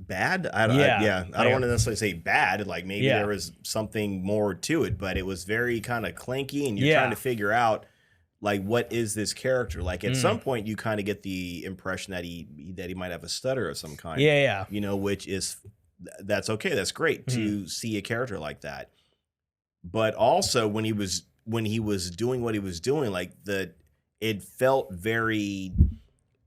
bad. I don't want to necessarily say bad. Like maybe there was something more to it, but it was very kind of clanky, and you're trying to figure out like what is this character. Like at some point, you kind of get the impression that he might have a stutter of some kind. Yeah. You know, which is that's okay. That's great to see a character like that. But also when he was doing what he was doing, like it felt very.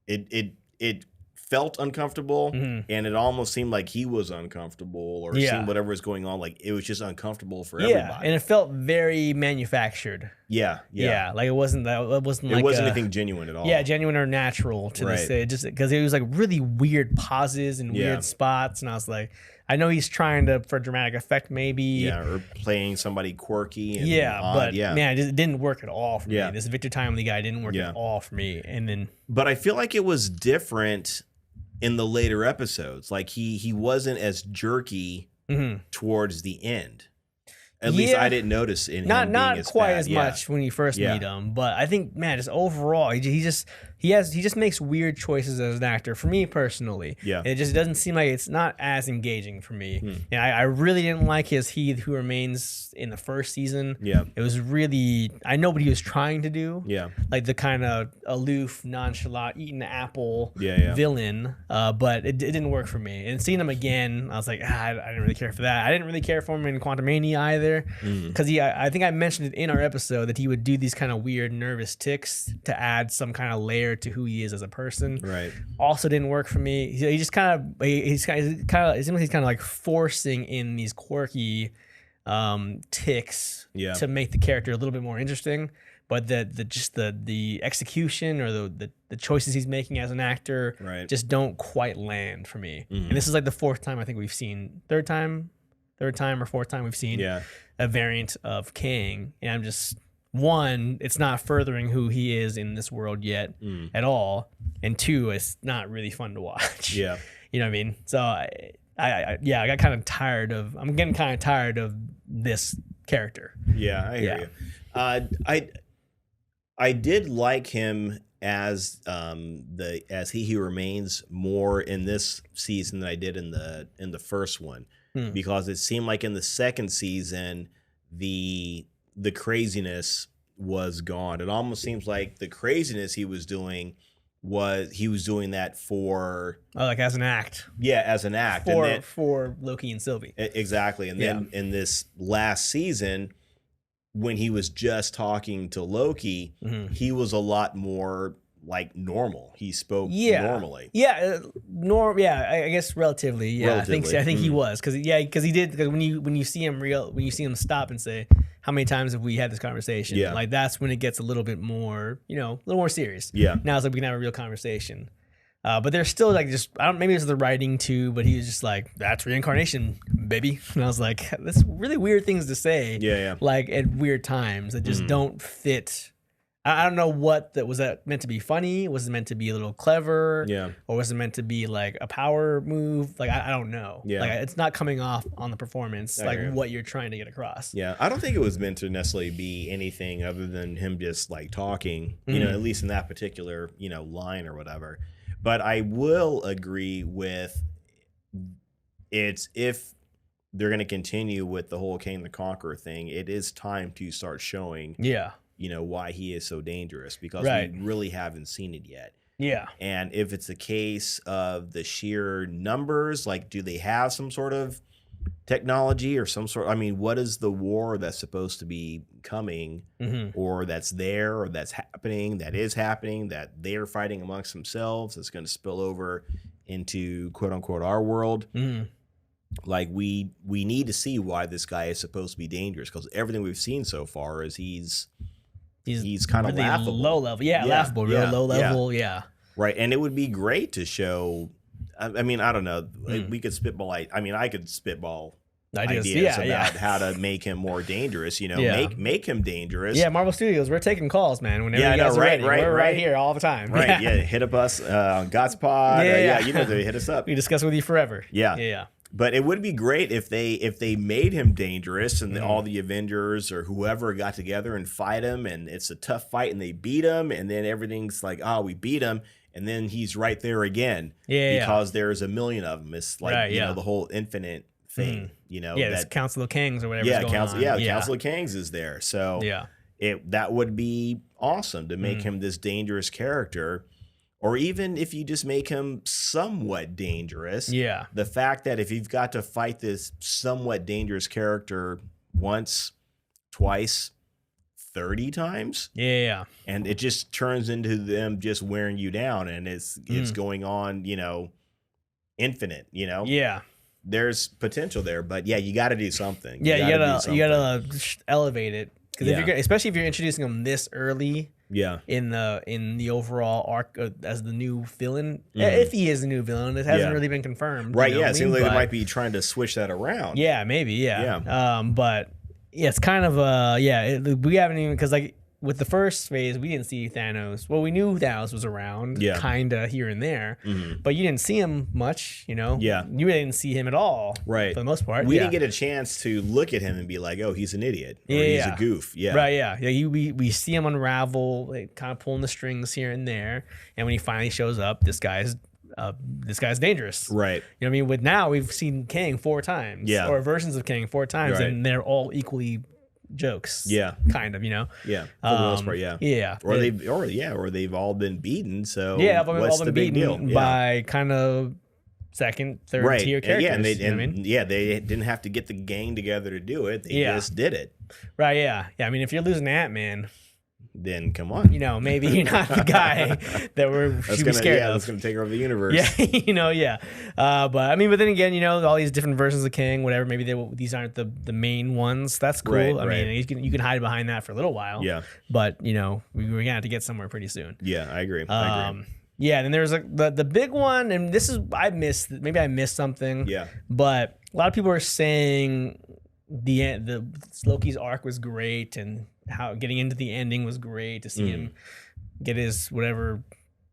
It felt uncomfortable, and it almost seemed like he was uncomfortable, or seeing whatever was going on. Like it was just uncomfortable for everybody, and it felt very manufactured. Yeah. Like it wasn't anything genuine at all. Yeah, genuine or natural to this. Just because it was like really weird pauses and weird spots, and I was like, I know he's trying to for dramatic effect, maybe. Or playing somebody quirky. And odd. Man, it didn't work at all for me. This Victor Timely guy didn't work at all for me. And then, but I feel like it was different in the later episodes. Like he wasn't as jerky towards the end. At least I didn't notice in him being not as quite bad. as much when you first meet him, but I think, man, just overall, he just makes weird choices as an actor. For me personally, it just doesn't seem like it's not as engaging for me. And I really didn't like his He Who Remains in the first season. It was really, I know what he was trying to do. Like the kind of aloof, nonchalant, eating the apple villain, but it didn't work for me. And seeing him again, I was like, I didn't really care for that. I didn't really care for him in Quantumania either. Because I think I mentioned it in our episode that he would do these kind of weird nervous tics to add some kind of layer to who he is as a person. Also didn't work for me. He just kind of it seems like he's kind of like forcing in these quirky tics to make the character a little bit more interesting. But the execution or the choices he's making as an actor just don't quite land for me. And this is like the third time or fourth time we've seen a variant of Kang, and I'm just, one, it's not furthering who he is in this world yet at all, and two, it's not really fun to watch. You know what I mean? So I got kind of tired of. I'm getting kind of tired of this character. I hear you. I did like him as He Who Remains more in this season than I did in the first one. Because it seemed like in the second season, the craziness was gone. It almost seems like the craziness he was doing that for like as an act. As an act for Loki and Sylvie. Exactly. And then in this last season, when he was just talking to Loki, he was a lot more like normal. He spoke normally. I guess relatively. I think he was because he did, because when you see him stop and say, how many times have we had this conversation? Like that's when it gets a little bit more, a little more serious. Now it's like we can have a real conversation. But there's still like just, I don't, maybe it's the writing too, but he was just like, that's reincarnation, baby. And I was like, that's really weird things to say. Like at weird times that just don't fit. I don't know was that meant to be funny? Was it meant to be a little clever? Or was it meant to be like a power move? Like, I don't know. Like it's not coming off on the performance, what you're trying to get across. I don't think it was meant to necessarily be anything other than him just like talking, at least in that particular, line or whatever. But I will agree with it's, if they're going to continue with the whole Kang the Conqueror thing, it is time to start showing why he is so dangerous, because we really haven't seen it yet. And if it's a case of the sheer numbers, like, do they have some sort of technology or some sort? I mean, what is the war that's supposed to be coming, or that's there, or that's happening, that is happening, that they're fighting amongst themselves, that's going to spill over into quote unquote our world? Like we need to see why this guy is supposed to be dangerous, because everything we've seen so far is he's kind of really laughable. Low level. Laughable, real low level. Right. And it would be great to show, I mean, I don't know. We could spitball. I could spitball ideas about how to make him more dangerous, make him dangerous. Marvel Studios, we're taking calls, man. Whenever you guys are ready. We're right here all the time. Hit up us on Godspod. To hit us up. We discuss with you forever. But it would be great if they made him dangerous and all the Avengers or whoever got together and fight him, and it's a tough fight and they beat him, and then everything's like, oh, we beat him, and then he's right there again because there's a million of them. It's like you know, the whole infinite thing. You know, this Council of Kings or whatever. Council of Kings is there. So that would be awesome to make him this dangerous character. Or even if you just make him somewhat dangerous. Yeah. The fact that if you've got to fight this somewhat dangerous character once, twice, 30 times. Yeah. And it just turns into them just wearing you down, and it's going on, you know, infinite, you know? Yeah. There's potential there, but you got to do something. Yeah, you gotta elevate it. Because especially if you're introducing them this early. Yeah, in the overall arc as the new villain, if he is a new villain, it hasn't really been confirmed. Right? It seems like they might be trying to switch that around. Yeah, maybe. Yeah. But it's kind of we haven't even, because like with the first phase, we didn't see Thanos. Well, we knew Thanos was around, kind of here and there, but you didn't see him much. You know. Yeah. You really didn't see him at all. Right. For the most part, we didn't get a chance to look at him and be like, "Oh, he's an idiot," or "He's a goof." Yeah. Right. Yeah. Yeah. We see him unravel, like, kind of pulling the strings here and there, and when he finally shows up, this guy's dangerous. Right. You know what I mean? With now, we've seen Kang 4 times. Yeah. Or versions of Kang 4 times, and they're all equally jokes. Yeah. Kind of, you know? Yeah. For the most part, yeah. Yeah. Or they've all been beaten. So what's the big deal? By kind of second, third tier characters. They didn't have to get the gang together to do it. They just did it. Right, yeah. Yeah, I mean, if you're losing Ant-Man, then come on. You know, maybe you're not the guy that should be scared of. That's going to take over the universe. Yeah, you know, but then again, you know, all these different versions of King, whatever, maybe these aren't the main ones. That's cool. Right, I mean, you can hide behind that for a little while. Yeah. But, you know, we're going to have to get somewhere pretty soon. Yeah, I agree. Yeah, and then there's the big one, and this is, maybe I missed something. Yeah. But a lot of people are saying the Loki's arc was great, and how getting into the ending was great to see him get his whatever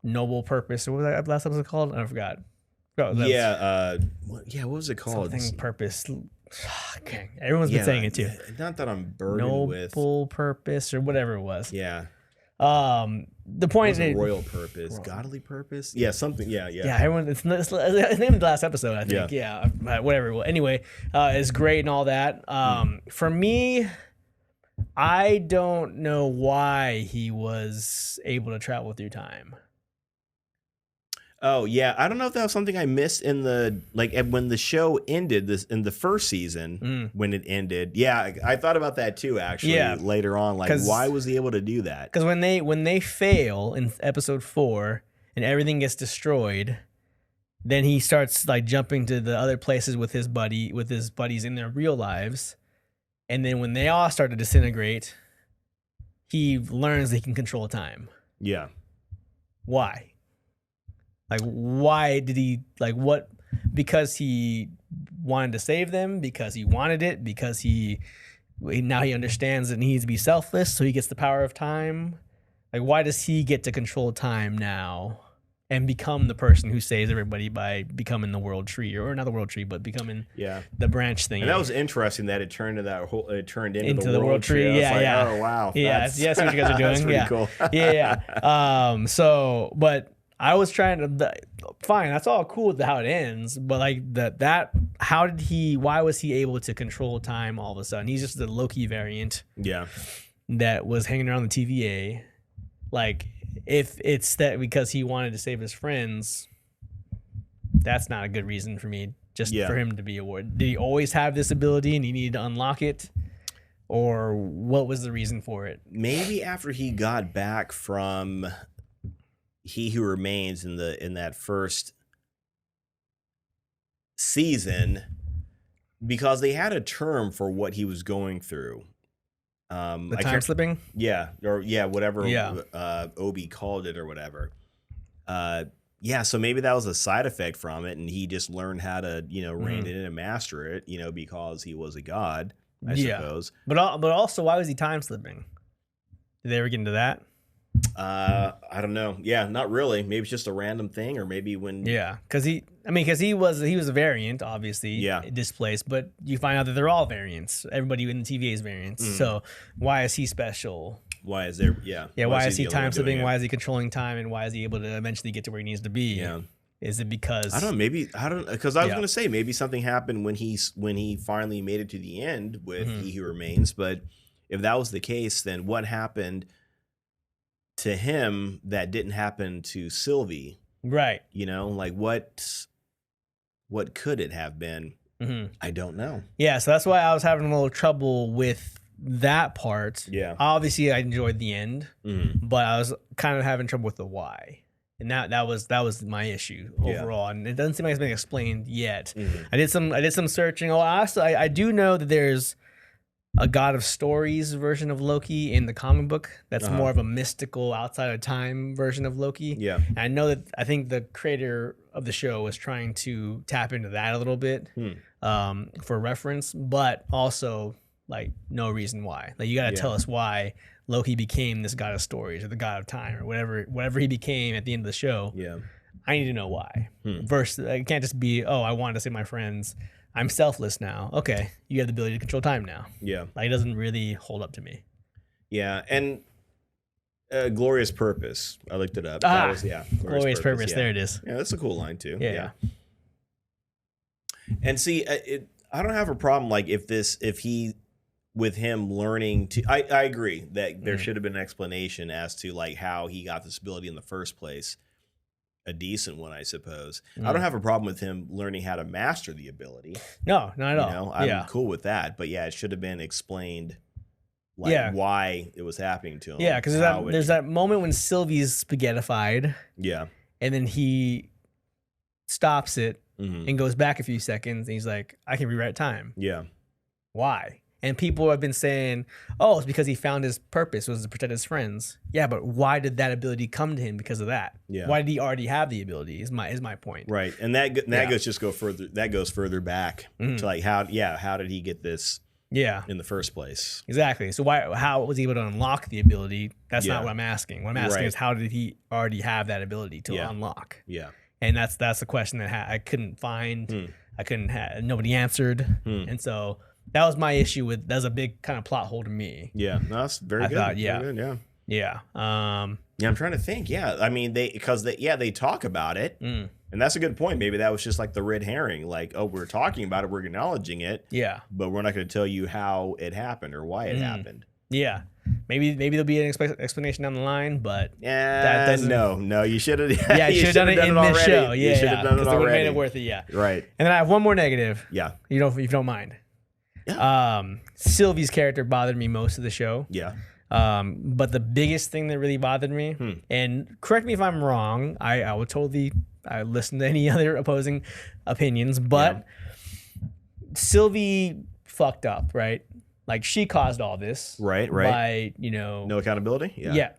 noble purpose, or what was that last episode called? I forgot. What was it called? Something purpose. Okay. Everyone's been saying it too. Not that I'm burdened with noble purpose or whatever it was. Yeah. The point is royal purpose, godly purpose. Yeah, something. Yeah. Everyone, it's named the last episode, I think. Yeah, whatever. Well, anyway, it's great and all that. For me, I don't know why he was able to travel through time. Oh yeah, I don't know if that was something I missed in when the show ended in the first season when it ended. Yeah, I thought about that too actually later on. Like, why was he able to do that? Because when they fail in episode 4 and everything gets destroyed, then he starts like jumping to the other places with his buddies in their real lives. And then when they all start to disintegrate, he learns that he can control time. Yeah. Why? Like, why did he, like, what? Because he wanted to save them? Because he wanted it? Because now he understands that he needs to be selfless, so he gets the power of time? Like, why does he get to control time now and become the person who saves everybody by becoming the world tree, or not the world tree, but becoming the branch thing? And that was interesting that it turned into the world tree. Yeah. Oh wow. Yeah. That's what you guys are doing. That's pretty cool. Yeah. But I was trying to fine. That's all cool with how it ends, but like why was he able to control time all of a sudden? He's just the Loki variant. Yeah. That was hanging around the TVA. Like, if it's that because he wanted to save his friends, that's not a good reason for me for him to be awarded. Did he always have this ability and he needed to unlock it? Or what was the reason for it? Maybe after he got back from He Who Remains in that first season, because they had a term for what he was going through. The time slipping? Yeah. Or whatever Obi called it or whatever. So maybe that was a side effect from it, and he just learned how to, rein it in and master it, because he was a god, I suppose. But also, why was he time slipping? Did they ever get into that? I don't know. Yeah, not really. Maybe it's just a random thing, or maybe when. Yeah, because he was a variant, obviously. Displaced, but you find out that they're all variants. Everybody in the TVA is variants. So why is he special? Why is there? Yeah. Yeah. Why is he time slipping? Why is he controlling time? And why is he able to eventually get to where he needs to be? Yeah. Is it because I don't know? Maybe I don't because I was gonna say maybe something happened when he finally made it to the end with He Who Remains. But if that was the case, then what happened to him that didn't happen to Sylvie? Right. You know, like what could it have been? I don't know. Yeah, so that's why I was having a little trouble with that part. Yeah. Obviously, I enjoyed the end, but I was kind of having trouble with the why. And that was my issue overall, and it doesn't seem like it's been explained yet. I did some searching. I do know that there's a God of Stories version of Loki in the comic book. That's more of a mystical, outside of time version of Loki. Yeah, and I think the creator of the show was trying to tap into that a little bit for reference, but also like no reason why. Like you got to tell us why Loki became this God of Stories or the God of Time or whatever he became at the end of the show. Yeah, I need to know why. Versus, it can't just be, I wanted to save my friends. I'm selfless now. Okay, you have the ability to control time now. Yeah, like it doesn't really hold up to me. Yeah, and glorious purpose. I looked it up. That was glorious purpose. Yeah. There it is. Yeah, that's a cool line too. Yeah. And see, I don't have a problem like with him learning to. I agree that there should have been an explanation as to like how he got this ability in the first place. A decent one, I suppose. I don't have a problem with him learning how to master the ability. No, not at all. I'm cool with that. But yeah, it should have been explained why it was happening to him. Yeah, because there's that moment when Sylvie's spaghettified. Yeah. And then he stops it and goes back a few seconds and he's like, I can rewrite time. Yeah. Why? And people have been saying, oh, it's because he found his purpose was to protect his friends. Yeah, but why did that ability come to him because of that? Yeah. Why did he already have the ability is my point. Right. And that goes further back to like how did he get this in the first place? Exactly. So how was he able to unlock the ability? That's not what I'm asking. What I'm asking is how did he already have that ability to unlock? Yeah. And that's the question that I couldn't find. Nobody answered. And so that was my issue with. That was a big kind of plot hole to me. Yeah, no, that's very good. Thought, very good, yeah. I'm trying to think. Yeah, I mean, they talk about it, and that's a good point. Maybe that was just like the red herring. Like, oh, we're talking about it, we're acknowledging it. Yeah, but we're not going to tell you how it happened or why it happened. Yeah, maybe there'll be an explanation down the line, but no, you should have. Yeah, you should have done it in this show. Yeah, you should have done it already. It would have made it worth it. Yeah, right. And then I have one more negative. Yeah, if you don't mind. Yeah. Sylvie's character bothered me most of the show. Yeah. But the biggest thing that really bothered me, and correct me if I'm wrong, I would totally listen to any other opposing opinions, but Sylvie fucked up, right? Like she caused all this. Right. By, no accountability? Yeah.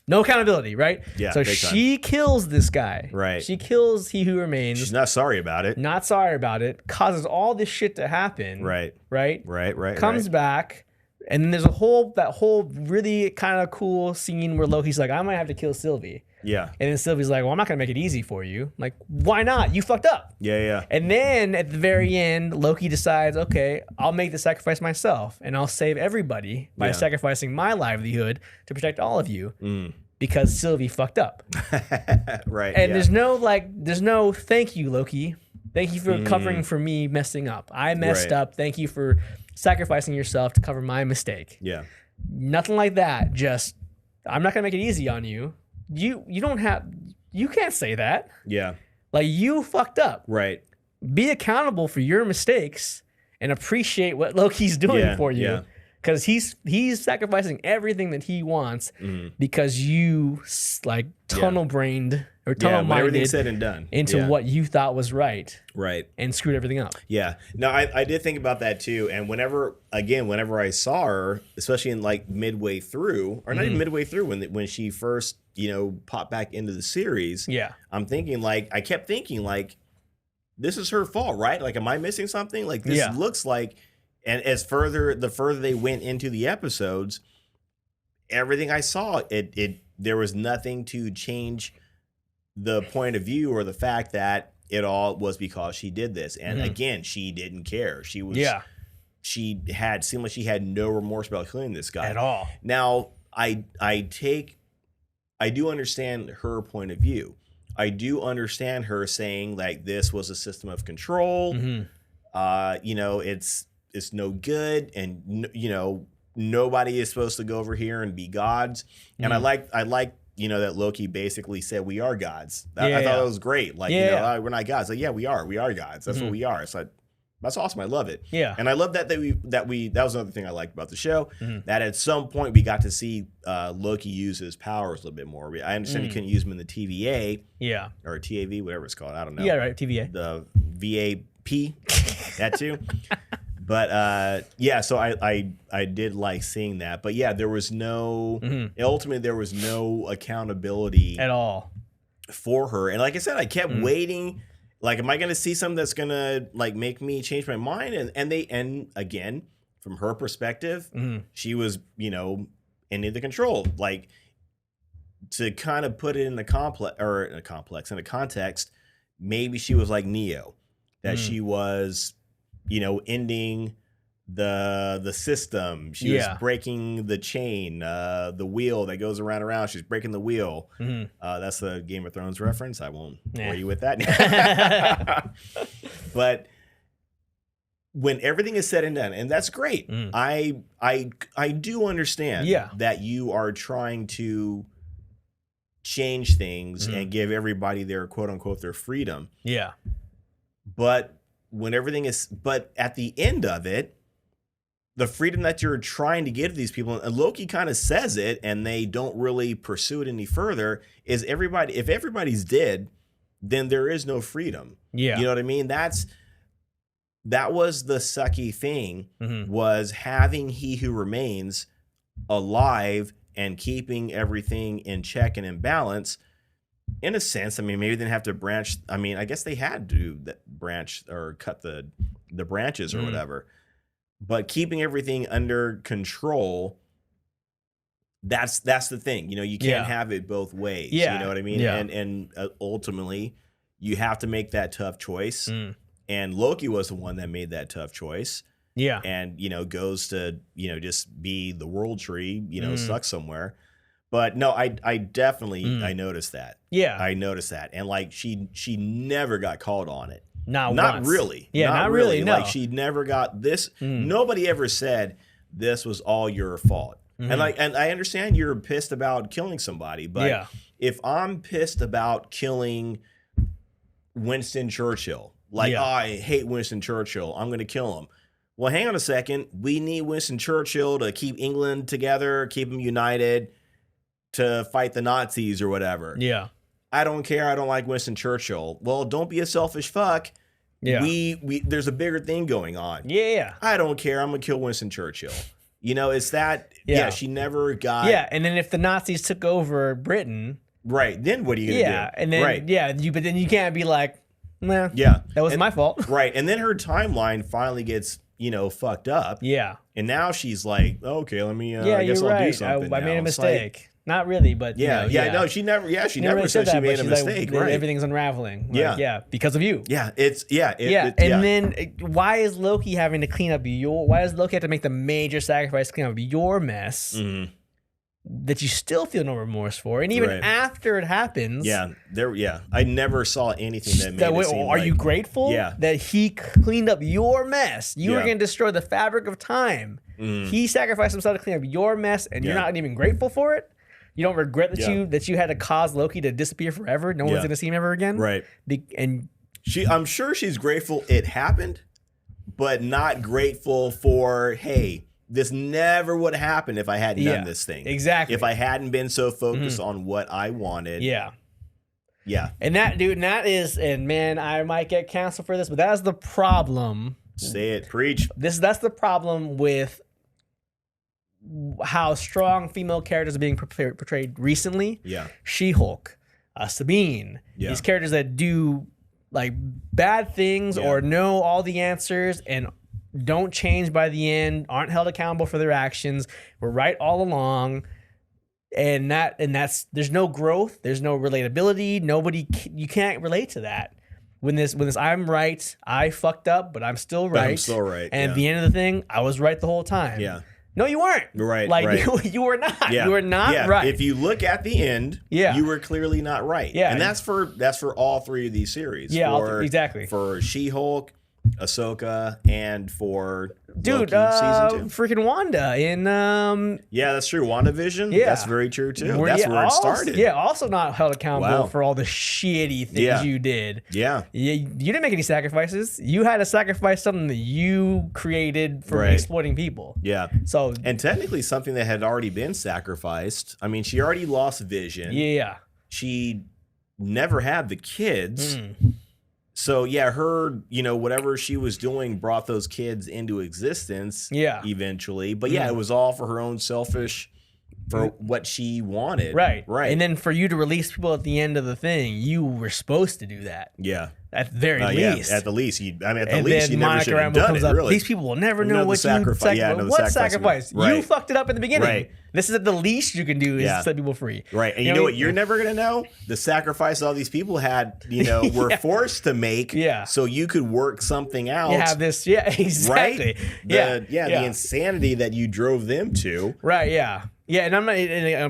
No accountability, right? Yeah. So she kills this guy. Right. She kills He Who Remains. She's not sorry about it. Not sorry about it. Causes all this shit to happen. Right. Right. Comes back, and then there's that whole really kind of cool scene where Loki's like, I might have to kill Sylvie. Yeah. And then Sylvie's like, well, I'm not gonna make it easy for you. I'm like, why not? You fucked up. Yeah. And then at the very end, Loki decides, okay, I'll make the sacrifice myself, and I'll save everybody by sacrificing my livelihood to protect all of you. Because Sylvie fucked up. Right. And there's no thank you, Loki. Thank you for covering for me messing up. I messed up. Thank you for sacrificing yourself to cover my mistake. Yeah. Nothing like that. Just, I'm not gonna make it easy on you. You can't say that. Yeah. Like, you fucked up. Right. Be accountable for your mistakes and appreciate what Loki's doing for you. Yeah. Because he's sacrificing everything that he wants because you like tunnel-brained or tunnel-minded everything said and done into what you thought was right. Right. And screwed everything up. Yeah. No, I did think about that too. And whenever I saw her, especially in like midway through, or not even midway through, when she first, popped back into the series, I kept thinking like, this is her fault, right? Like, am I missing something? Like, this looks like. And the further they went into the episodes, everything I saw, there was nothing to change the point of view or the fact that it all was because she did this. And again, she didn't care. She was, seemed like she had no remorse about killing this guy at all. Now, I do understand her point of view. I do understand her saying like this was a system of control. You know, it's no good, and you know, nobody is supposed to go over here and be gods. And I like you know, that Loki basically said we are gods. I thought that was great. Like, you know, we're not gods. Like, yeah, we are gods. That's what we are. So that's awesome. I love it. Yeah. And I love that that was another thing I liked about the show, that at some point we got to see Loki use his powers a little bit more. I understand he couldn't use them in the TVA. Yeah. Or TAV, whatever it's called. I don't know. Yeah, right. TVA. The VAP, that too. But yeah, so I did like seeing that. But yeah, there was no ultimately there was no accountability at all for her. And like I said, I kept waiting. Like, am I going to see something that's going to like make me change my mind? And again, from her perspective, she was, you know, in the control. Like, to kind of put it in a context, maybe she was like Neo, that she was, you know, ending the system. She was breaking the chain, the wheel that goes around. She's breaking the wheel. That's the Game of Thrones reference. I won't bore you with that. But when everything is said and done, and that's great, I do understand that you are trying to change things and give everybody their quote unquote their freedom. Yeah. But but at the end of it, the freedom that you're trying to give these people, and Loki kind of says it, and they don't really pursue it any further, is if everybody's dead, then there is no freedom. Yeah. You know what I mean? That was the sucky thing, was having He Who Remains alive and keeping everything in check and in balance. In a sense, I mean, maybe they didn't have to branch. I mean, I guess they had to branch or cut the branches or whatever. But keeping everything under control, that's the thing. You know, you can't have it both ways. You know what I mean? And ultimately, you have to make that tough choice. And Loki was the one that made that tough choice. Yeah. And, you know, goes to, you know, just be the world tree, you know, stuck somewhere. But no, I definitely I noticed that. Yeah. I noticed that. And like she never got called on it. Not once. Really. Yeah, not really. No. Like she never got this. Nobody ever said this was all your fault. And I understand you're pissed about killing somebody, but if I'm pissed about killing Winston Churchill, like, oh, I hate Winston Churchill, I'm going to kill him. Well, hang on a second. We need Winston Churchill to keep England together, keep them united, to fight the Nazis or whatever. Yeah. I don't care. I don't like Winston Churchill. Well, don't be a selfish fuck. Yeah. There's a bigger thing going on. Yeah. I don't care. I'm going to kill Winston Churchill. You know, it's that. Yeah. She never got. Yeah. And then if the Nazis took over Britain. Right. Then what are you going to do? Yeah. And then, but then you can't be like, nah, that was my fault. Right. And then her timeline finally gets, you know, fucked up. Yeah. And now she's like, okay, let me, I guess I'll do something. I made a mistake. Not really, but no, she never said she made a mistake. Like, right, everything's unraveling. Like, because of you. Yeah, and then why is Loki having to clean up why does Loki have to make the major sacrifice to clean up your mess that you still feel no remorse for, and even after it happens? I never saw anything that made it seem Are you grateful that he cleaned up your mess? You were going to destroy the fabric of time. He sacrificed himself to clean up your mess, and you're not even grateful for it. You don't regret that you had to cause Loki to disappear forever. No one's gonna see him ever again. Right. I'm sure she's grateful it happened, but not grateful for, hey, this never would have happened if I hadn't done this thing. Exactly. If I hadn't been so focused on what I wanted. Yeah. Yeah. And that, dude, and man, I might get canceled for this, but that's the problem. Say it, preach. That's the problem with how strong female characters are being portrayed recently. Yeah. She-Hulk, Sabine, these characters that do like bad things or know all the answers and don't change by the end, aren't held accountable for their actions, were right all along. And that's there's no growth, there's no relatability. You can't relate to that. When this I'm right, I fucked up, but I'm still right. I'm still right. And at the end of the thing, I was right the whole time. Yeah. No, you weren't. Right. Like right. You were not. Yeah. You were not right. If you look at the end, you were clearly not right. Yeah. And that's for all three of these series. Yeah, exactly. For She-Hulk, Ahsoka, and for Loki, season 2. Freaking Wanda in yeah, that's true. WandaVision. Yeah, that's very true too. That's where it started. Yeah, also not held accountable for all the shitty things you did. Yeah, you didn't make any sacrifices. You had to sacrifice something that you created for exploiting people. Yeah. So and technically something that had already been sacrificed. I mean, she already lost Vision. Yeah. She never had the kids. So yeah, her, whatever she was doing brought those kids into existence eventually. But yeah, it was all for her own selfish, for what she wanted. Right. Right. And then for you to release people at the end of the thing, you were supposed to do that. Yeah. At the very least. Yeah, at the least. You never Monica should have Rambeau done comes it, up, really. these people will never know what you sacrificed. What sacrifice? Right. You fucked it up in the beginning. Right. This is the least you can do is set people free. Right. And you know what you're never going to know? The sacrifice all these people had, were forced to make so you could work something out. You have this, exactly. Right? The insanity that you drove them to. Right, yeah. Yeah, and I'm not.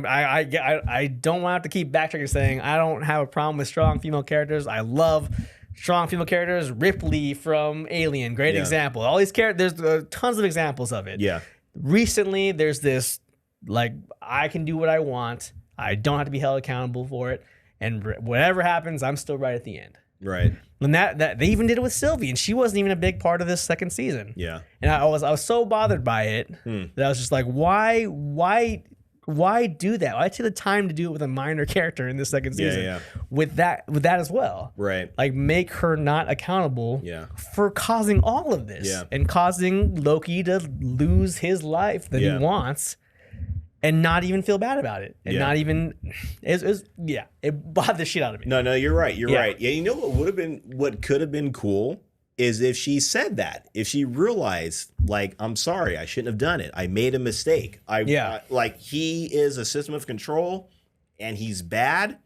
I don't want to keep backtracking, saying I don't have a problem with strong female characters. I love strong female characters. Ripley from Alien, great example. All these characters, there's tons of examples of it. Yeah. Recently, there's this I can do what I want. I don't have to be held accountable for it, and whatever happens, I'm still right at the end. Right. And that they even did it with Sylvie, and she wasn't even a big part of this second season. Yeah. And I was so bothered by it that I was just like, why do that? Why take the time to do it with a minor character in this second season? Yeah. With that as well. Right. Like make her not accountable for causing all of this and causing Loki to lose his life that he wants. And not even feel bad about it, and not even it bothered the shit out of me. No, you're right. You're right. Yeah, you know what could have been cool is if she said that, if she realized, I'm sorry, I shouldn't have done it. I made a mistake. He is a system of control, and he's bad.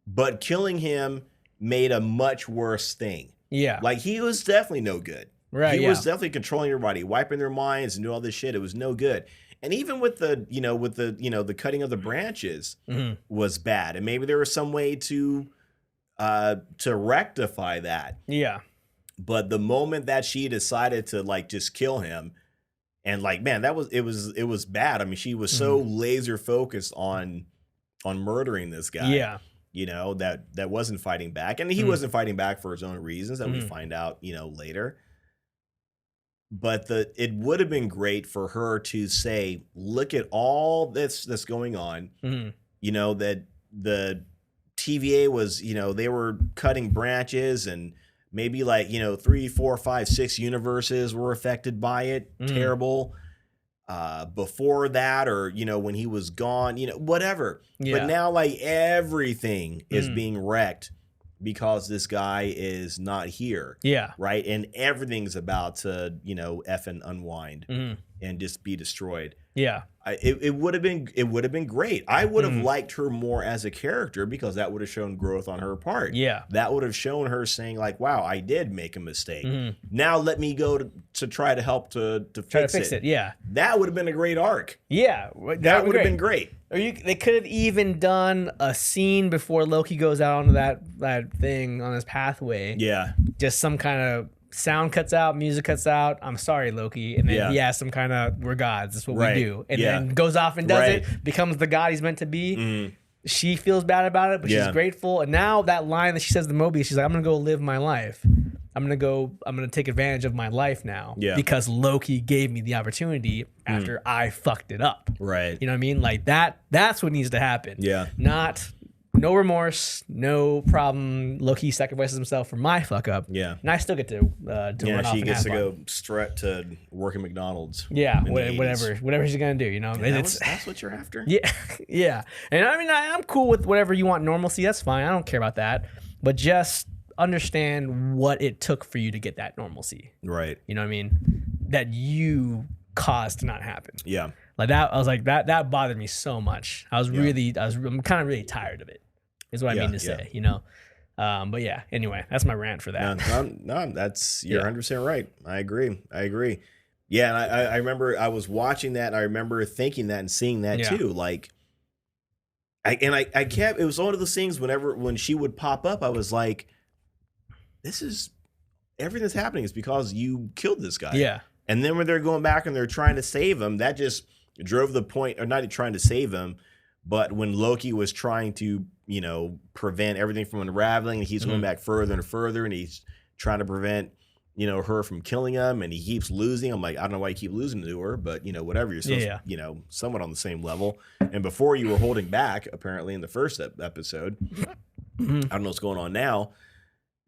But killing him made a much worse thing. Yeah, he was definitely no good. Right. He was definitely controlling everybody, wiping their minds, and do all this shit. It was no good. And even with the cutting of the branches was bad, and maybe there was some way to rectify that. Yeah. But the moment that she decided to just kill him, and man, it was bad. I mean, she was so laser focused on murdering this guy. Yeah. That wasn't fighting back, and he wasn't fighting back for his own reasons that we find out later. But it would have been great for her to say, look at all that's going on, that the TVA was, they were cutting branches, and maybe 3, 4, 5, 6 universes were affected by it. Terrible. Before that, or, when he was gone, whatever. Yeah. But now everything is being wrecked because this guy is not here. Yeah. Right. And everything's about to, effing unwind and just be destroyed. Yeah. It would have been great. I would have liked her more as a character, because that would have shown growth on her part. Yeah. That would have shown her saying wow, I did make a mistake. Now let me go to try to help to fix it. Yeah. That would have been a great arc. Yeah. That would have been great. Or they could have even done a scene before Loki goes out onto that thing on his pathway. Yeah. Just some kind of sound cuts out, music cuts out. I'm sorry, Loki. And then he has some kind of, we're gods. That's what we do. And then goes off and does it, becomes the god he's meant to be. She feels bad about it, but she's grateful. And now that line that she says to Mobius, she's like, I'm going to go live my life. I'm going to take advantage of my life now because Loki gave me the opportunity after I fucked it up. Right. You know what I mean? That's what needs to happen. Yeah. No remorse, no problem. Loki sacrifices himself for my fuck up. Yeah. And I still get to run off. She gets to go straight to work at McDonald's. Yeah, whatever she's gonna do, that's what you're after? Yeah. Yeah. And I mean, I'm cool with whatever you want normalcy, that's fine. I don't care about that. But just understand what it took for you to get that normalcy. Right. You know what I mean? That you caused to not happen. Yeah. Like that, I was like that bothered me so much. I'm kind of really tired of it. Is what I mean to say, you know. But yeah, anyway, that's my rant for that. No, you're 100% right. I agree. Yeah, and I remember I was watching that, and I remember thinking that and seeing that too. Like, I kept, it was one of those things when she would pop up, I was like, everything that's happening is because you killed this guy. Yeah. And then when they're going back and they're trying to save him, that just drove the point, or not trying to save him, but when Loki was trying to, you know, prevent everything from unraveling, and he's going back further and further, and he's trying to prevent, you know, her from killing him, and he keeps losing. I'm like, I don't know why you keep losing to her, but, you know, whatever. You're still, you know, somewhat on the same level. And before you were holding back, apparently, in the first episode. I don't know what's going on now.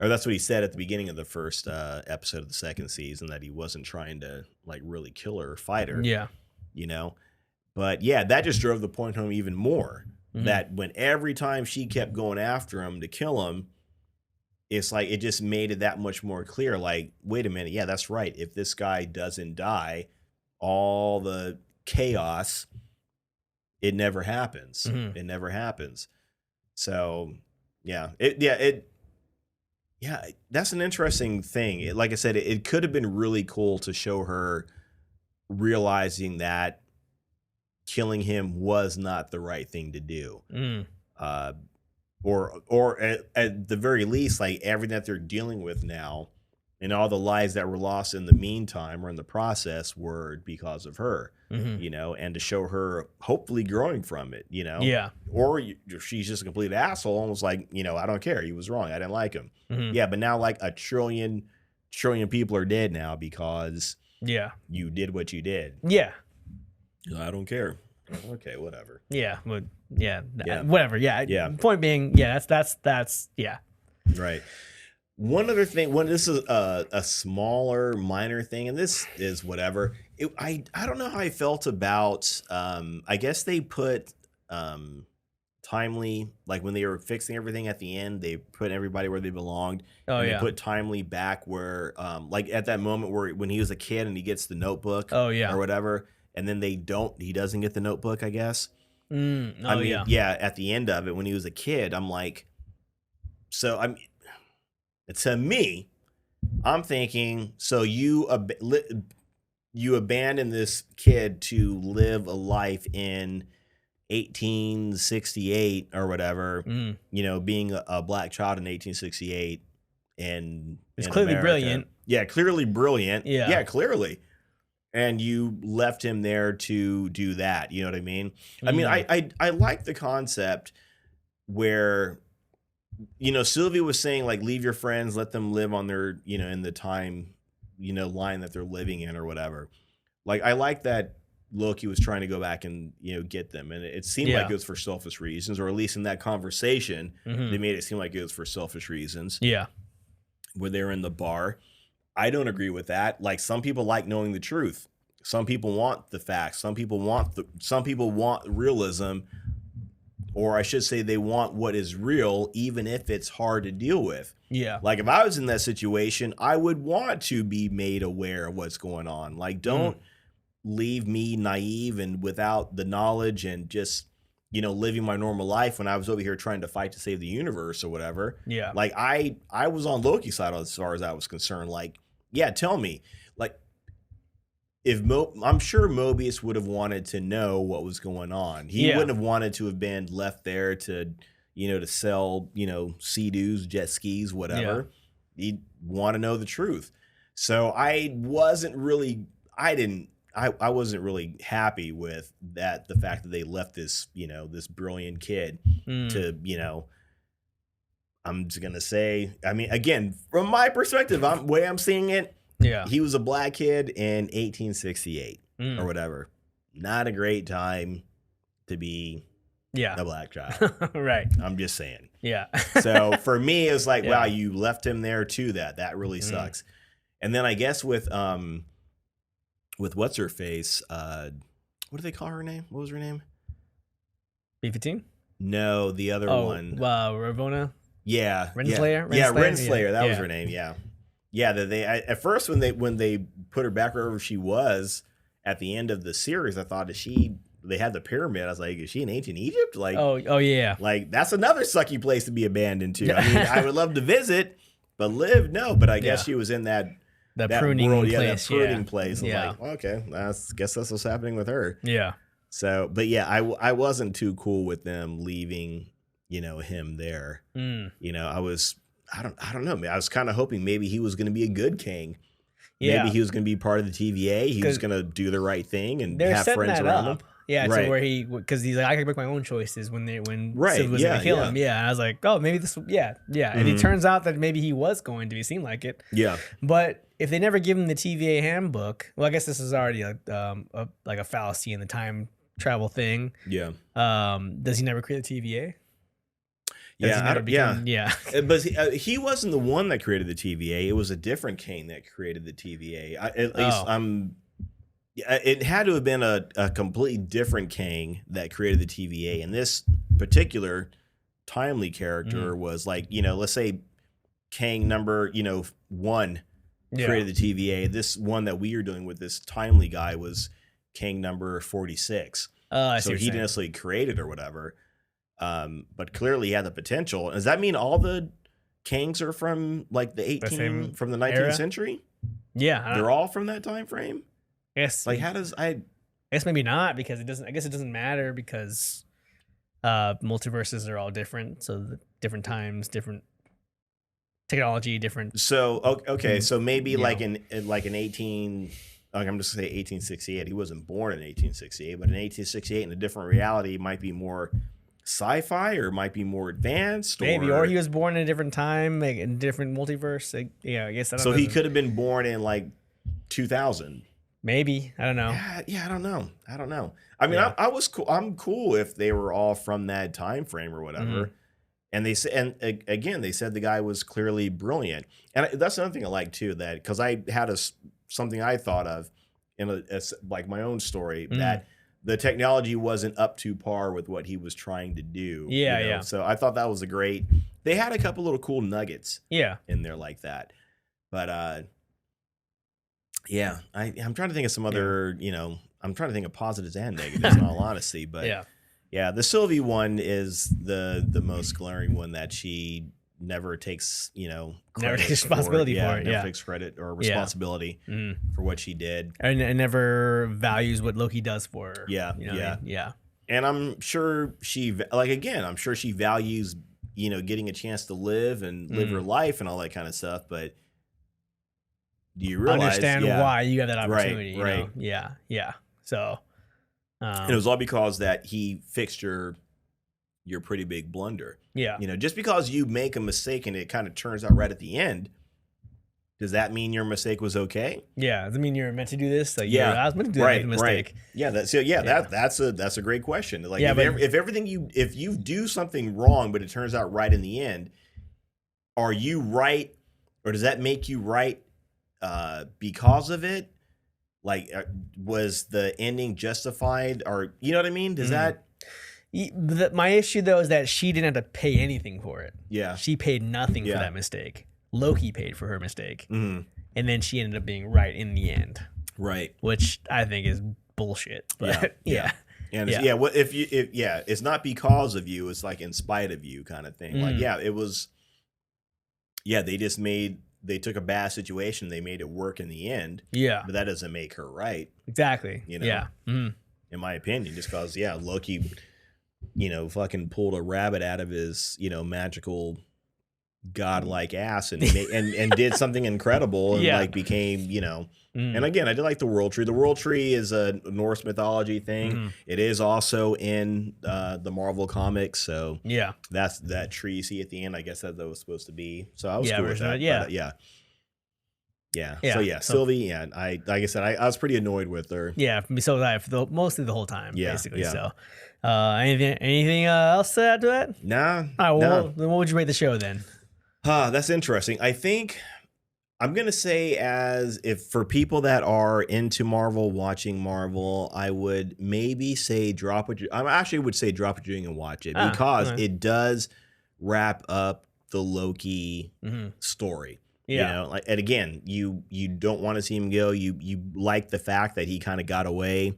Or that's what he said at the beginning of the first episode of the second season, that he wasn't trying to, like, really kill her or fight her. Yeah. You know? But, yeah, that just drove the point home even more. That when every time she kept going after him to kill him, it's like it just made it that much more clear. Like, wait a minute. Yeah, that's right. If this guy doesn't die, all the chaos, it never happens. It never happens. So, yeah. That's an interesting thing. Like I said, it could have been really cool to show her realizing that killing him was not the right thing to do. Or at the very least, like, everything that they're dealing with now and all the lives that were lost in the meantime or in the process were because of her, you know, and to show her hopefully growing from it, you know? Yeah. Or she's just a complete asshole and was like, you know, I don't care. He was wrong. I didn't like him. Yeah, but now like a trillion people are dead now because you did what you did. Yeah. I don't care. Okay, whatever. Yeah, but whatever. Yeah. Point being, that's Right. One other thing. This is a smaller, minor thing, and this is whatever. I don't know how I felt about. I guess they put Timely, like when they were fixing everything at the end, they put everybody where they belonged. They put Timely back where, like at that moment where when he was a kid and he gets the notebook. Or whatever. And then he doesn't get the notebook, I guess. At the end of it, when he was a kid, I'm like, to me, I'm thinking, so you abandon this kid to live a life in 1868 or whatever, you know, being a black child in 1868. And it's clearly America. Brilliant. Yeah, clearly brilliant. Yeah, clearly. And you left him there to do that. You know what I mean? I mean, I like the concept where, you know, Sylvie was saying, like, leave your friends, let them live on their, you know, in the time, you know, line that they're living in or whatever. Like, I like that Loki was trying to go back and, you know, get them. And it seemed like it was for selfish reasons, or at least in that conversation, they made it seem like it was for selfish reasons. Yeah. Where they were in the bar. I don't agree with that. Like, some people like knowing the truth. Some people want the facts. Some people want realism, or I should say they want what is real, even if it's hard to deal with. Yeah. Like, if I was in that situation, I would want to be made aware of what's going on. Like, don't leave me naive and without the knowledge and just, you know, living my normal life when I was over here trying to fight to save the universe or whatever. Yeah. Like, I was on Loki's side as far as I was concerned. Like, yeah, tell me. Like, I'm sure Mobius would have wanted to know what was going on. He wouldn't have wanted to have been left there to, you know, to sell, you know, Sea-Doos, jet skis, whatever. He'd want to know the truth. So I wasn't really happy with that. The fact that they left this, you know, this brilliant kid to, you know, I'm just going to say, I mean, again, from my perspective, way I'm seeing it, he was a black kid in 1868 or whatever. Not a great time to be a black child. Right. I'm just saying. Yeah. So for me, it's like, wow, you left him there to that. That really sucks. And then I guess with what's her face, what do they call her name? What was her name? B-15? No, the other one. Ravonna? Yeah. Renslayer? Yeah, Renslayer. That was her name. Yeah. Yeah, that at first when they put her back wherever she was at the end of the series, I thought, they had the pyramid. I was like, is she in ancient Egypt? Like, oh yeah. Like, that's another sucky place to be abandoned to. I mean, I would love to visit, but live, no. But I guess she was in that pruning world, place. That pruning place. I'm Yeah. like, okay, guess that's what's happening with her. Yeah. So, but yeah, I wasn't too cool with them leaving, him there. I don't know. I was kind of hoping maybe he was going to be a good king. Yeah. Maybe he was going to be part of the TVA. He was going to do the right thing and have friends around him. Yeah, right. So where because he's like, I can make my own choices when right. Sylvie was going to kill him. Yeah, and I was like, oh, maybe this. Yeah. And it turns out that maybe he was going to. He seemed like it. Yeah. But if they never give him the TVA handbook, well, I guess this is already like a fallacy in the time travel thing. Yeah. Does he never create the TVA? Yeah. But he wasn't the one that created the TVA. It was a different king that created the TVA. At least it had to have been a completely different king that created the TVA. And this particular timely character was like, let's say king number, 1 created the TVA. This one that we are doing with this timely guy was king number 46. So he didn't necessarily create it or whatever. But clearly he had the potential. Does that mean all the kings are from like the 19th century? Yeah. They're all from that time frame? Yes. Like, I guess maybe not, because it doesn't matter, because multiverses are all different. So the different times, different technology, different. So okay, so maybe like in 18, like I'm just gonna say 1868. He wasn't born in 1868, but in 1868, in a different reality, might be more sci-fi or might be more advanced. Maybe, or he was born in a different time, like in a different multiverse. Like, I guess. So he could have been born in like 2000. Maybe, I don't know. Yeah, I don't know. I mean, I was cool. I'm cool if they were all from that time frame or whatever. And they said, and again, they said the guy was clearly brilliant. And that's another thing I like too, that because I had something I thought of in like my own story, that the technology wasn't up to par with what he was trying to do. Yeah. So I thought that was they had a couple little cool nuggets. in there like that. But yeah, I'm trying to think of some other, I'm trying to think of positives and negatives in all honesty. But yeah, the Sylvie one is the most glaring one, that she never takes, never takes responsibility for it. Never takes credit or responsibility for what she did. And never values what Loki does for her. Yeah. And I'm sure I'm sure she values, getting a chance to live and live her life and all that kind of stuff. But do you realize understand why you have that opportunity? Right. Yeah. So, and it was all because that he fixed your pretty big blunder. Yeah. Just because you make a mistake and it kind of turns out right at the end, does that mean your mistake was okay? Yeah. Does it mean you're meant to do this? Like, I was meant to do that mistake. Right. That's a great question. Like, if you do something wrong but it turns out right in the end, are you right, or does that make you right because of it? Like, was the ending justified, or you know what I mean? Does that? My issue though is that she didn't have to pay anything for it. Yeah, she paid nothing for that mistake. Loki paid for her mistake, and then she ended up being right in the end. Right, which I think is bullshit. But yeah. And it's not because of you. It's like in spite of you, kind of thing. Like, it was. Yeah, they took a bad situation, they made it work in the end. Yeah. But that doesn't make her right. Exactly. Yeah. In my opinion, just because, Loki, fucking pulled a rabbit out of his, magical godlike ass and did something incredible and became, And again, I did like the world tree. The world tree is a Norse mythology thing. It is also in the Marvel comics. So that's that tree you see at the end. I guess that was supposed to be. So I was cool with that. So Sylvie. I like I said, I was pretty annoyed with her. Yeah, so was I mostly the whole time. Basically. So anything else to add to that? Nah. All right. Well, what would you rate the show then? That's interesting. I think I'm going to say, if for people that are into Marvel, watching Marvel, I would maybe say drop what I actually would say drop what you're doing and watch it, because it does wrap up the Loki story. Yeah. Like, and again, you don't want to see him go. You like the fact that he kind of got away.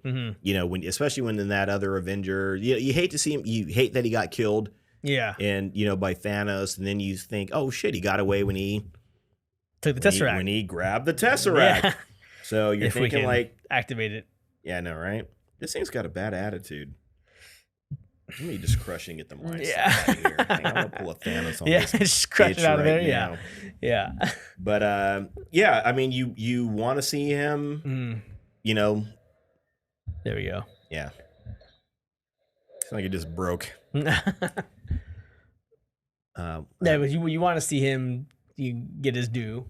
Especially when in that other Avenger, you hate to see him. You hate that he got killed. Yeah. And by Thanos, and then you think, oh shit, he got away when he took the Tesseract. When he grabbed the Tesseract. Yeah. So you're thinking like activate it. Yeah, I know, right? This thing's got a bad attitude. Me just crushing at the mind. Yeah. Here. I'm gonna pull a Thanos on this. Just crush it out of there. Now. Yeah. But I mean, you want to see him. There we go. Yeah. It's like it just broke. But you want to see him get his due.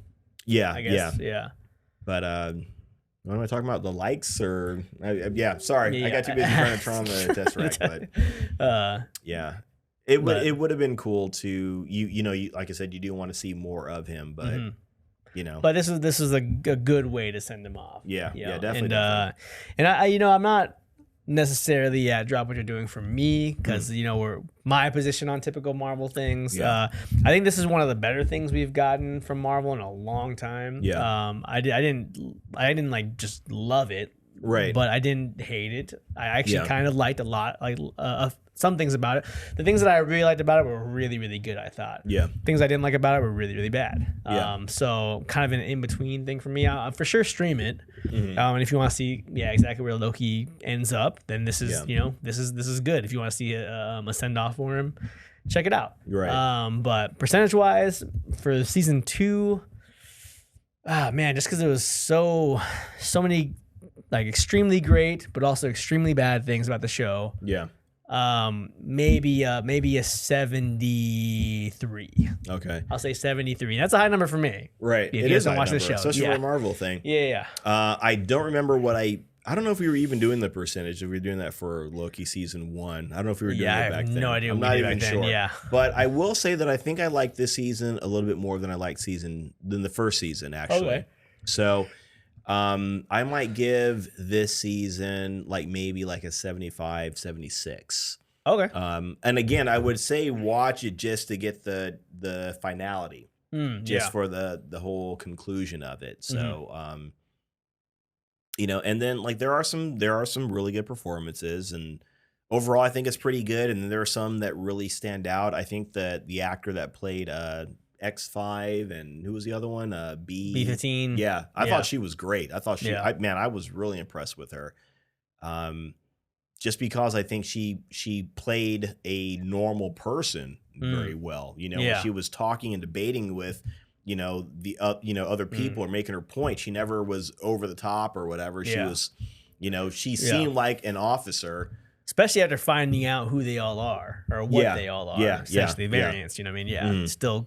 Yeah. I guess. Yeah. But what am I talking about? The likes or sorry, I got too busy trying to Tron the Tesseract. But it would have been cool to like I said, you do want to see more of him, but But this is a good way to send him off. Yeah, definitely. And I'm not necessarily drop what you're doing for me because we're my position on typical Marvel things. I think this is one of the better things we've gotten from Marvel in a long time. I didn't like just love it, right? But I didn't hate it. I actually kind of liked a lot, like some things about it. The things that I really liked about it were really, really good, I thought. Things I didn't like about it were really, really bad. So kind of an in-between thing for me. I'll for sure stream it. And if you want to see exactly where Loki ends up, then this is this is good. If you want to see a send-off for him, check it out. Right. But percentage-wise, for season 2, man, just because it was so many like extremely great but also extremely bad things about the show. Maybe a 73. Okay, I'll say 73. That's a high number for me. Right, if it is. Watch the show, especially for a Marvel thing. I don't remember what I don't know if we were even doing the percentage. If we were doing that for Loki season 1, I don't know if we were doing it back then. No idea. I'm not even sure. But I will say that I think I like this season a little bit more than I liked than the first season actually. Okay. So. I might give this season maybe a 75, 76. Okay. And again, I would say watch it just to get the finality, for the whole conclusion of it. So, and then there are some really good performances, and overall I think it's pretty good. And then there are some that really stand out. I think that the actor that played X5 and who was the other one? B15. Yeah, I thought she was great. I thought I was really impressed with her. Just because I think she played a normal person very well. When she was talking and debating with the other people or making her point, she never was over the top or whatever. She was, she seemed like an officer. Especially after finding out who they all are or what they all are. Essentially variants, you know what I mean? Still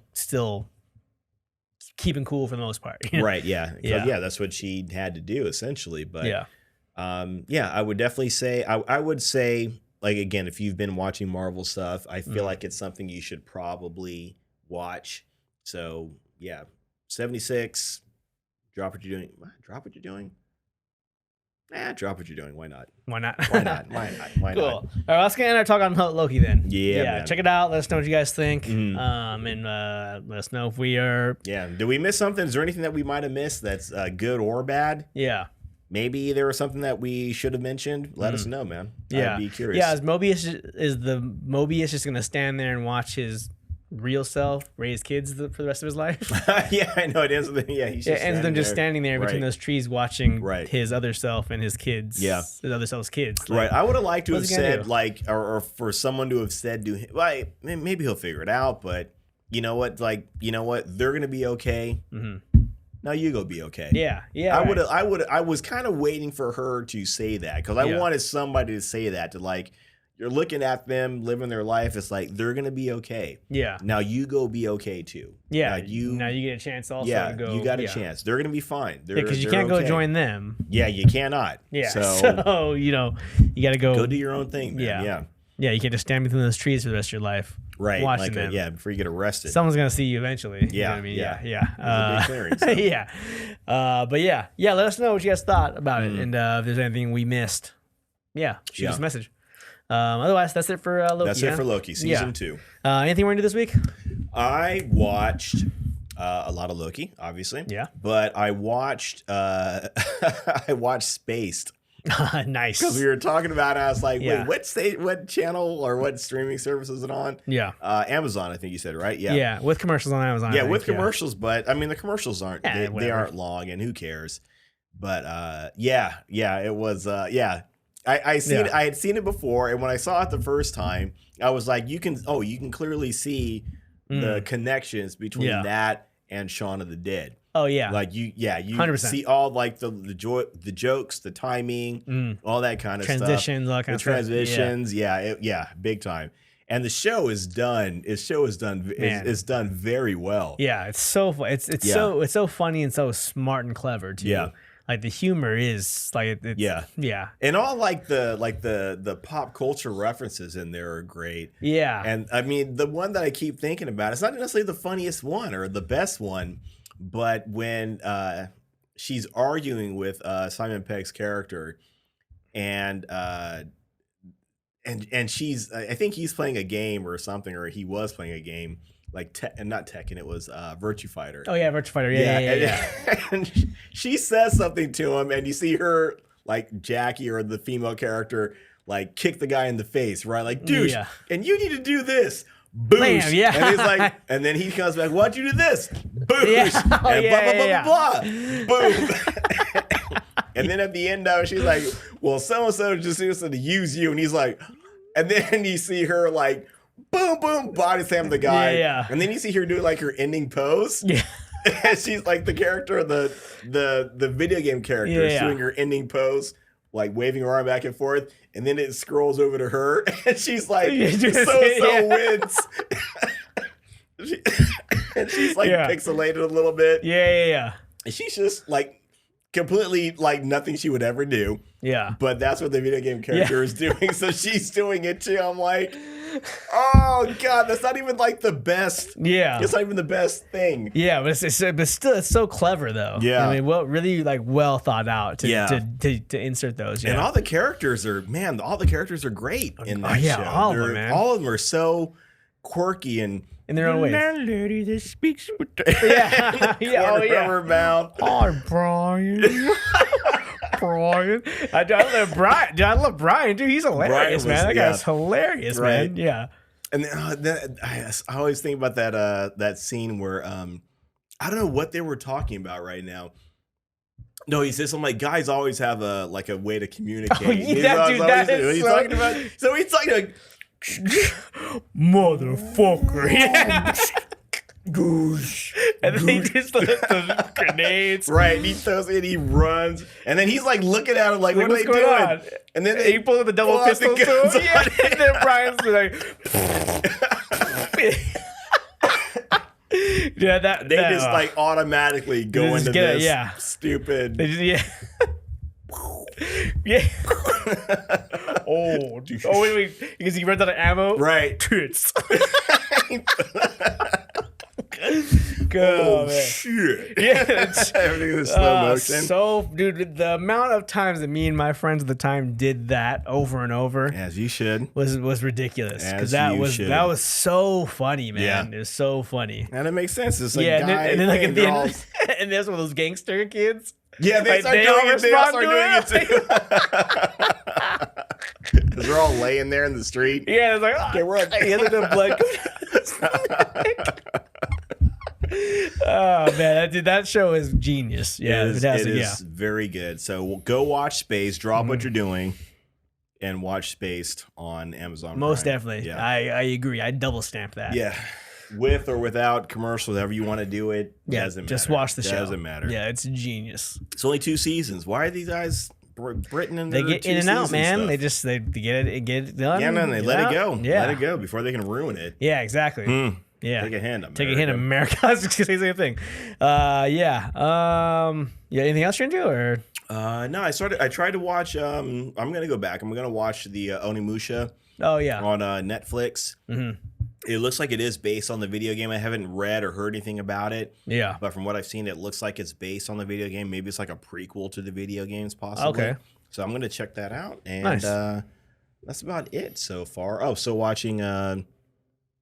keeping cool for the most part. Right, that's what she had to do essentially. But I would definitely say, I would say, again, if you've been watching Marvel stuff, I feel like it's something you should probably watch. So 76, drop what you're doing. Drop what you're doing? Drop what you're doing. Why not? Why not? Cool. All right, let's get in our talk on Loki then. Yeah. Check it out. Let us know what you guys think. And let us know if we are. Yeah. Did we miss something? Is there anything that we might have missed that's good or bad? Yeah. Maybe there was something that we should have mentioned. Let us know, man. I'd be curious. Yeah. Is Mobius just gonna stand there and watch his real self raise kids for the rest of his life? Yeah, I know. It ends with them just standing there between those trees watching his other self and his kids. His other self's kids. Right. I would have liked to have said or for someone to have said to him, maybe he'll figure it out, but you know what? They're gonna be okay. Now you go be okay. Yeah. I was kind of waiting for her to say that because I wanted somebody to say that to you're looking at them living their life. It's they're gonna be okay. Yeah. Now you go be okay too. Yeah. Now you get a chance also to go. You got a chance. They're gonna be fine. Because you can't go join them. Yeah, you cannot. Yeah. So you got to go do your own thing, man. Yeah. You can't just stand between those trees for the rest of your life. Right. Watching them. Before you get arrested. Someone's gonna see you eventually. Yeah. You know what I mean? Yeah. A big clearing, so. But let us know what you guys thought about it, and if there's anything we missed. Shoot us a message. Otherwise, that's it for Loki. That's it for Loki, season 2. Anything we're going to do this week? I watched A lot of Loki, obviously. Yeah. But I watched I watched Spaced. Nice. Because we were talking about it, I was like, Yeah. wait, what channel or what streaming service is it on? Yeah. Amazon, I think you said, right? Yeah. Yeah, with commercials on Amazon. Yeah, with commercials, but I mean the commercials aren't they whatever. aren't long, and who cares? But it was I had seen it before, and when I saw it the first time, I was like, you can clearly see the connections between that and Shaun of the Dead. Oh yeah, like you 100%. See all like the jokes, the timing, all that kind of transitions, stuff. all that kind of transitions, big time. And the show is done. It's done very well. Yeah, it's so it's so funny and so smart and clever too. Yeah. Like the humor is like and all like the pop culture references in there are great. Yeah, and I mean the one that I keep thinking about, it's not necessarily the funniest one or the best one, but when she's arguing with Simon Pegg's character, and she's, I think he's playing a game or something, or he was playing a game like not Tekken, it was Virtua Fighter. Oh yeah, Virtua Fighter. Yeah. And she says something to him, and you see her, like Jackie or the female character, like kick the guy in the face, right? Like, douche, and you need to do this. Boosh. Bam, yeah. And he's like, and then he comes back, why'd you do this? Boosh. And blah, blah, blah, blah. Boom. And then at the end of it, she's like, well, so-and-so just used to use you. And he's like, and then you see her like, boom, boom, body slam the guy. Yeah. And then you see her do like her ending pose. Yeah. And she's like the character, the video game character, doing her ending pose, like waving her arm back and forth. And then it scrolls over to her, and she's like, so wins. And she's like pixelated a little bit. Yeah. And she's just like completely like nothing she would ever do. Yeah. But that's what the video game character is doing. So she's doing it too. I'm like, oh God, that's not even like the best. Yeah. It's not even the best thing. Yeah, but it's so clever though. Yeah. I mean, really like well thought out to insert those. Yeah. And all the characters are great in that show. All of them, man. All of them are so quirky and in their own ways. Landlady that speaks with the rubber mouth. Hi, Brian. Brian. I love Brian, dude. He's hilarious, man. That guy's hilarious, man. Yeah. And I always think about that scene where I don't know what they were talking about right now. No, he says something like, guys always have a way to communicate. Oh, yeah, dude, that is he's talking about. So he's talking like, motherfucker. Yeah. Goosh. And then he just throws the grenades. Right. And he throws it, he runs. And then he's like looking at him like, what are they doing? On? And then he pulls the double pistol to him. Yeah. And then Brian's like, yeah, they just like automatically go into this stupid. They just, yeah. Oh, dude. Oh, wait. Because he runs out of ammo? Right. Tits. Oh, shit. Yeah. Everything was slow motion. So, dude, the amount of times that me and my friends at the time did that over and over. As you should. Was ridiculous. Because that was so funny, man. Yeah. It was so funny. And it makes sense. It's like, and then like at the end, and there's one of those gangster kids. Yeah, they start doing it too. Because they're all laying there in the street. Yeah, it's like, okay, we're the blood. Oh man, that show is genius. Yeah, it is very good. So go watch Spaced, drop what you're doing, and watch Spaced on Amazon. Most Prime. definitely. Yeah. I agree. I double stamp that. Yeah. With or without commercials, however you want to do it, doesn't matter. Just watch the show. Doesn't matter. Yeah, it's genius. It's only 2 seasons. Why are these guys Britain and they get in and out, man? Stuff? They get it done. Yeah, man, they let it go. Yeah. Let it go before they can ruin it. Yeah, exactly. Yeah, take a hint, America. Take a hint, America. I was just gonna say the same thing. Yeah. Anything else you're into, or? No, I tried to watch. I'm gonna go back. I'm gonna watch the Onimusha. Oh yeah. On Netflix. Mm-hmm. It looks like it is based on the video game. I haven't read or heard anything about it. Yeah. But from what I've seen, it looks like it's based on the video game. Maybe it's like a prequel to the video games, possibly. Okay. So I'm going to check that out. And nice. That's about it so far. Oh, so watching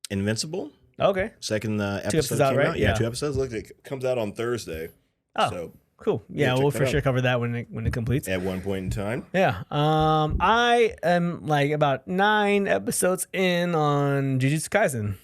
Invincible. Okay. Second episode out, came right? out. Yeah, 2 episodes. Look, it comes out on Thursday. Oh, so cool. Yeah, we'll for sure cover that when it completes. At one point in time. Yeah. I am like about 9 episodes in on Jujutsu Kaisen.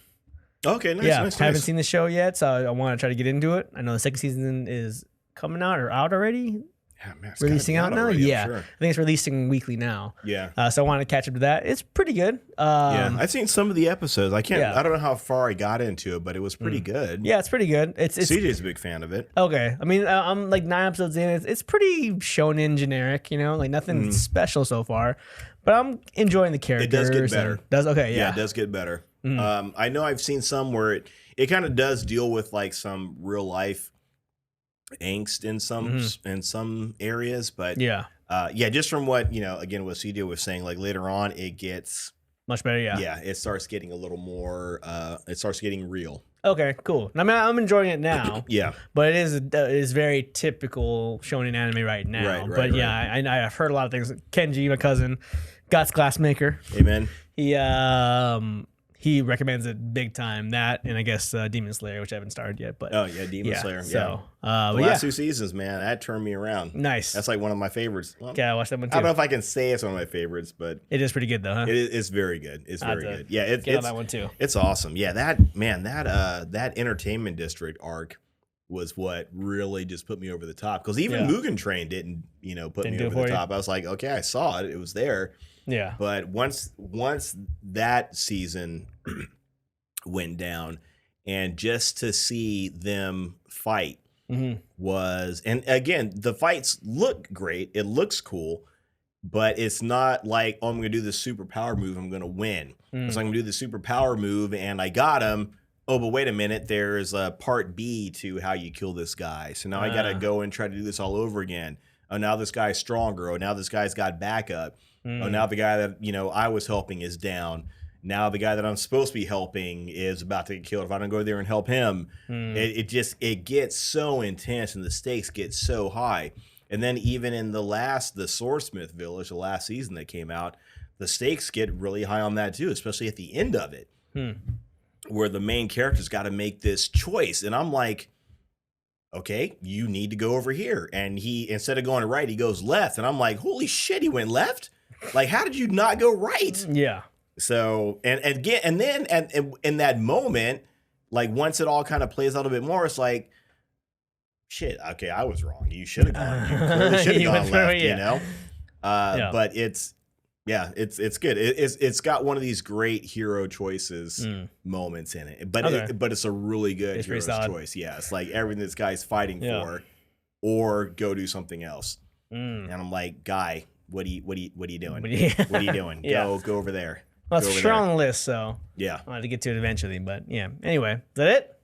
Okay, nice. Yeah, nice. Haven't seen the show yet, so I want to try to get into it. I know the second season is coming out or out already. Yeah, man, releasing out now. Already, yeah, sure. I think it's releasing weekly now. Yeah. So I want to catch up to that. It's pretty good. Yeah, I've seen some of the episodes. I don't know how far I got into it, but it was pretty good. Yeah, it's pretty good. It's CJ's a big fan of it. Okay, I mean, I'm like 9 episodes in. It's pretty shonen generic, like nothing special so far. But I'm enjoying the characters. It does get better. Yeah, it does get better. I know I've seen some where it kind of does deal with like some real life angst in some areas, but just from what again what CJ was saying, like later on it gets much better. It starts getting a little more it starts getting real. Okay, cool. I mean, I'm enjoying it now. Yeah, but it is very typical shonen anime right now. Right, I've heard a lot of things. Kenji, my cousin, God's Glassmaker. Amen. He recommends it big time. That and I guess Demon Slayer, which I haven't started yet. But Demon Slayer. So the last 2 seasons, man, that turned me around. Nice. That's like one of my favorites. Well, I watched that one too. I don't know if I can say it's one of my favorites, but it is pretty good though, huh? It's very good. It's very good. Yeah, it's on that one too. It's awesome. Yeah, that entertainment district arc was what really just put me over the top. Because even Mugen Train didn't put me over the top. I was like, okay, I saw it. It was there. Yeah. But once that season went down, and just to see them fight was, and again, the fights look great. It looks cool, but it's not like, oh, I'm going to do this super power move, I'm going to win. So I'm going to do the super power move, and I got him. Oh, but wait a minute, there's a part B to how you kill this guy. So now I got to go and try to do this all over again. Oh, now this guy's stronger. Oh, now this guy's got backup. Oh, now the guy that I was helping is down. Now the guy that I'm supposed to be helping is about to get killed. If I don't go there and help him, it gets so intense and the stakes get so high. And then even in the Swordsmith Village, the last season that came out, the stakes get really high on that too, especially at the end of it, where the main character's got to make this choice. And I'm like, okay, you need to go over here. And he, instead of going right, he goes left. And I'm like, holy shit, he went left? Like, how did you not go right? Yeah. So, and then in that moment, like once it all kind of plays out a bit more, it's like, shit, okay, I was wrong. You should have gone. You clearly should have gone left, But it's good. It's got one of these great hero choices moments in it. But but it's a really good hero choice. Yeah, it's like everything this guy's fighting for, or go do something else. And I'm like, guy, what are you doing? What are you doing? Go over there. Well, it's a strong list, so yeah, I wanted to get to it eventually. But yeah, anyway, is that it?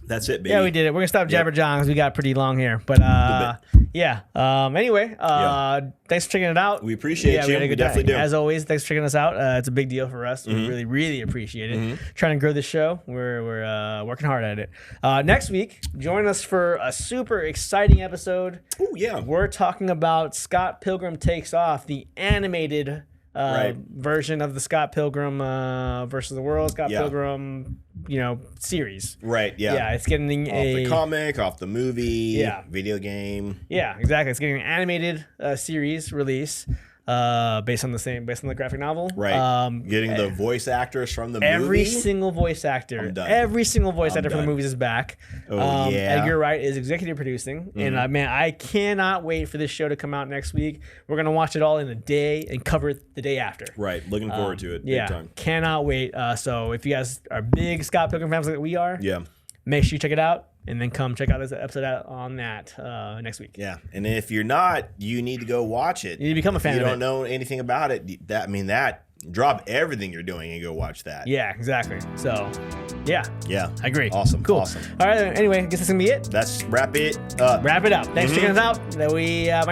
That's it, baby. Yeah, we did it. We're gonna stop jabber-jawing because we got pretty long here. But anyway, thanks for checking it out. We appreciate you. We definitely do. As always, thanks for checking us out. It's a big deal for us. We really, really appreciate it. Trying to grow the show. We're working hard at it. Next week, join us for a super exciting episode. Oh yeah, we're talking about Scott Pilgrim Takes Off, the animated version of the Scott Pilgrim versus the World Scott Pilgrim series. Right, yeah. Yeah, it's getting off the comic, off the movie, video game. Yeah, exactly. It's getting an animated series release based on the graphic novel. Right. Getting the voice actors from the movie. Every single voice actor from the movies is back. Oh, Edgar Wright is executive producing. And man, I cannot wait for this show to come out next week. We're going to watch it all in a day and cover it the day after. Right. Looking forward to it. Big time. Cannot wait. So if you guys are big Scott Pilgrim fans like we are, make sure you check it out. And then come check out this episode on that next week. Yeah, and if you're not, you need to go watch it. You need to become a fan of it. If you don't know anything about it, that drop everything you're doing and go watch that. Yeah, exactly. So, yeah, I agree. Awesome, cool. Awesome. All right. Anyway, I guess that's gonna be it. Let's wrap it up. Thanks for checking us out. My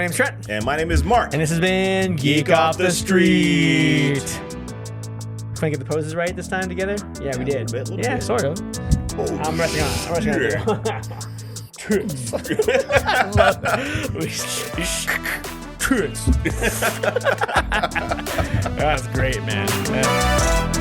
name's Trent, and my name is Mark, and this has been Geek Off the Street. Trying to get the poses right this time together. Yeah, we did. A little bit. Sort of. Oh, I'm resting on it. That's great, man.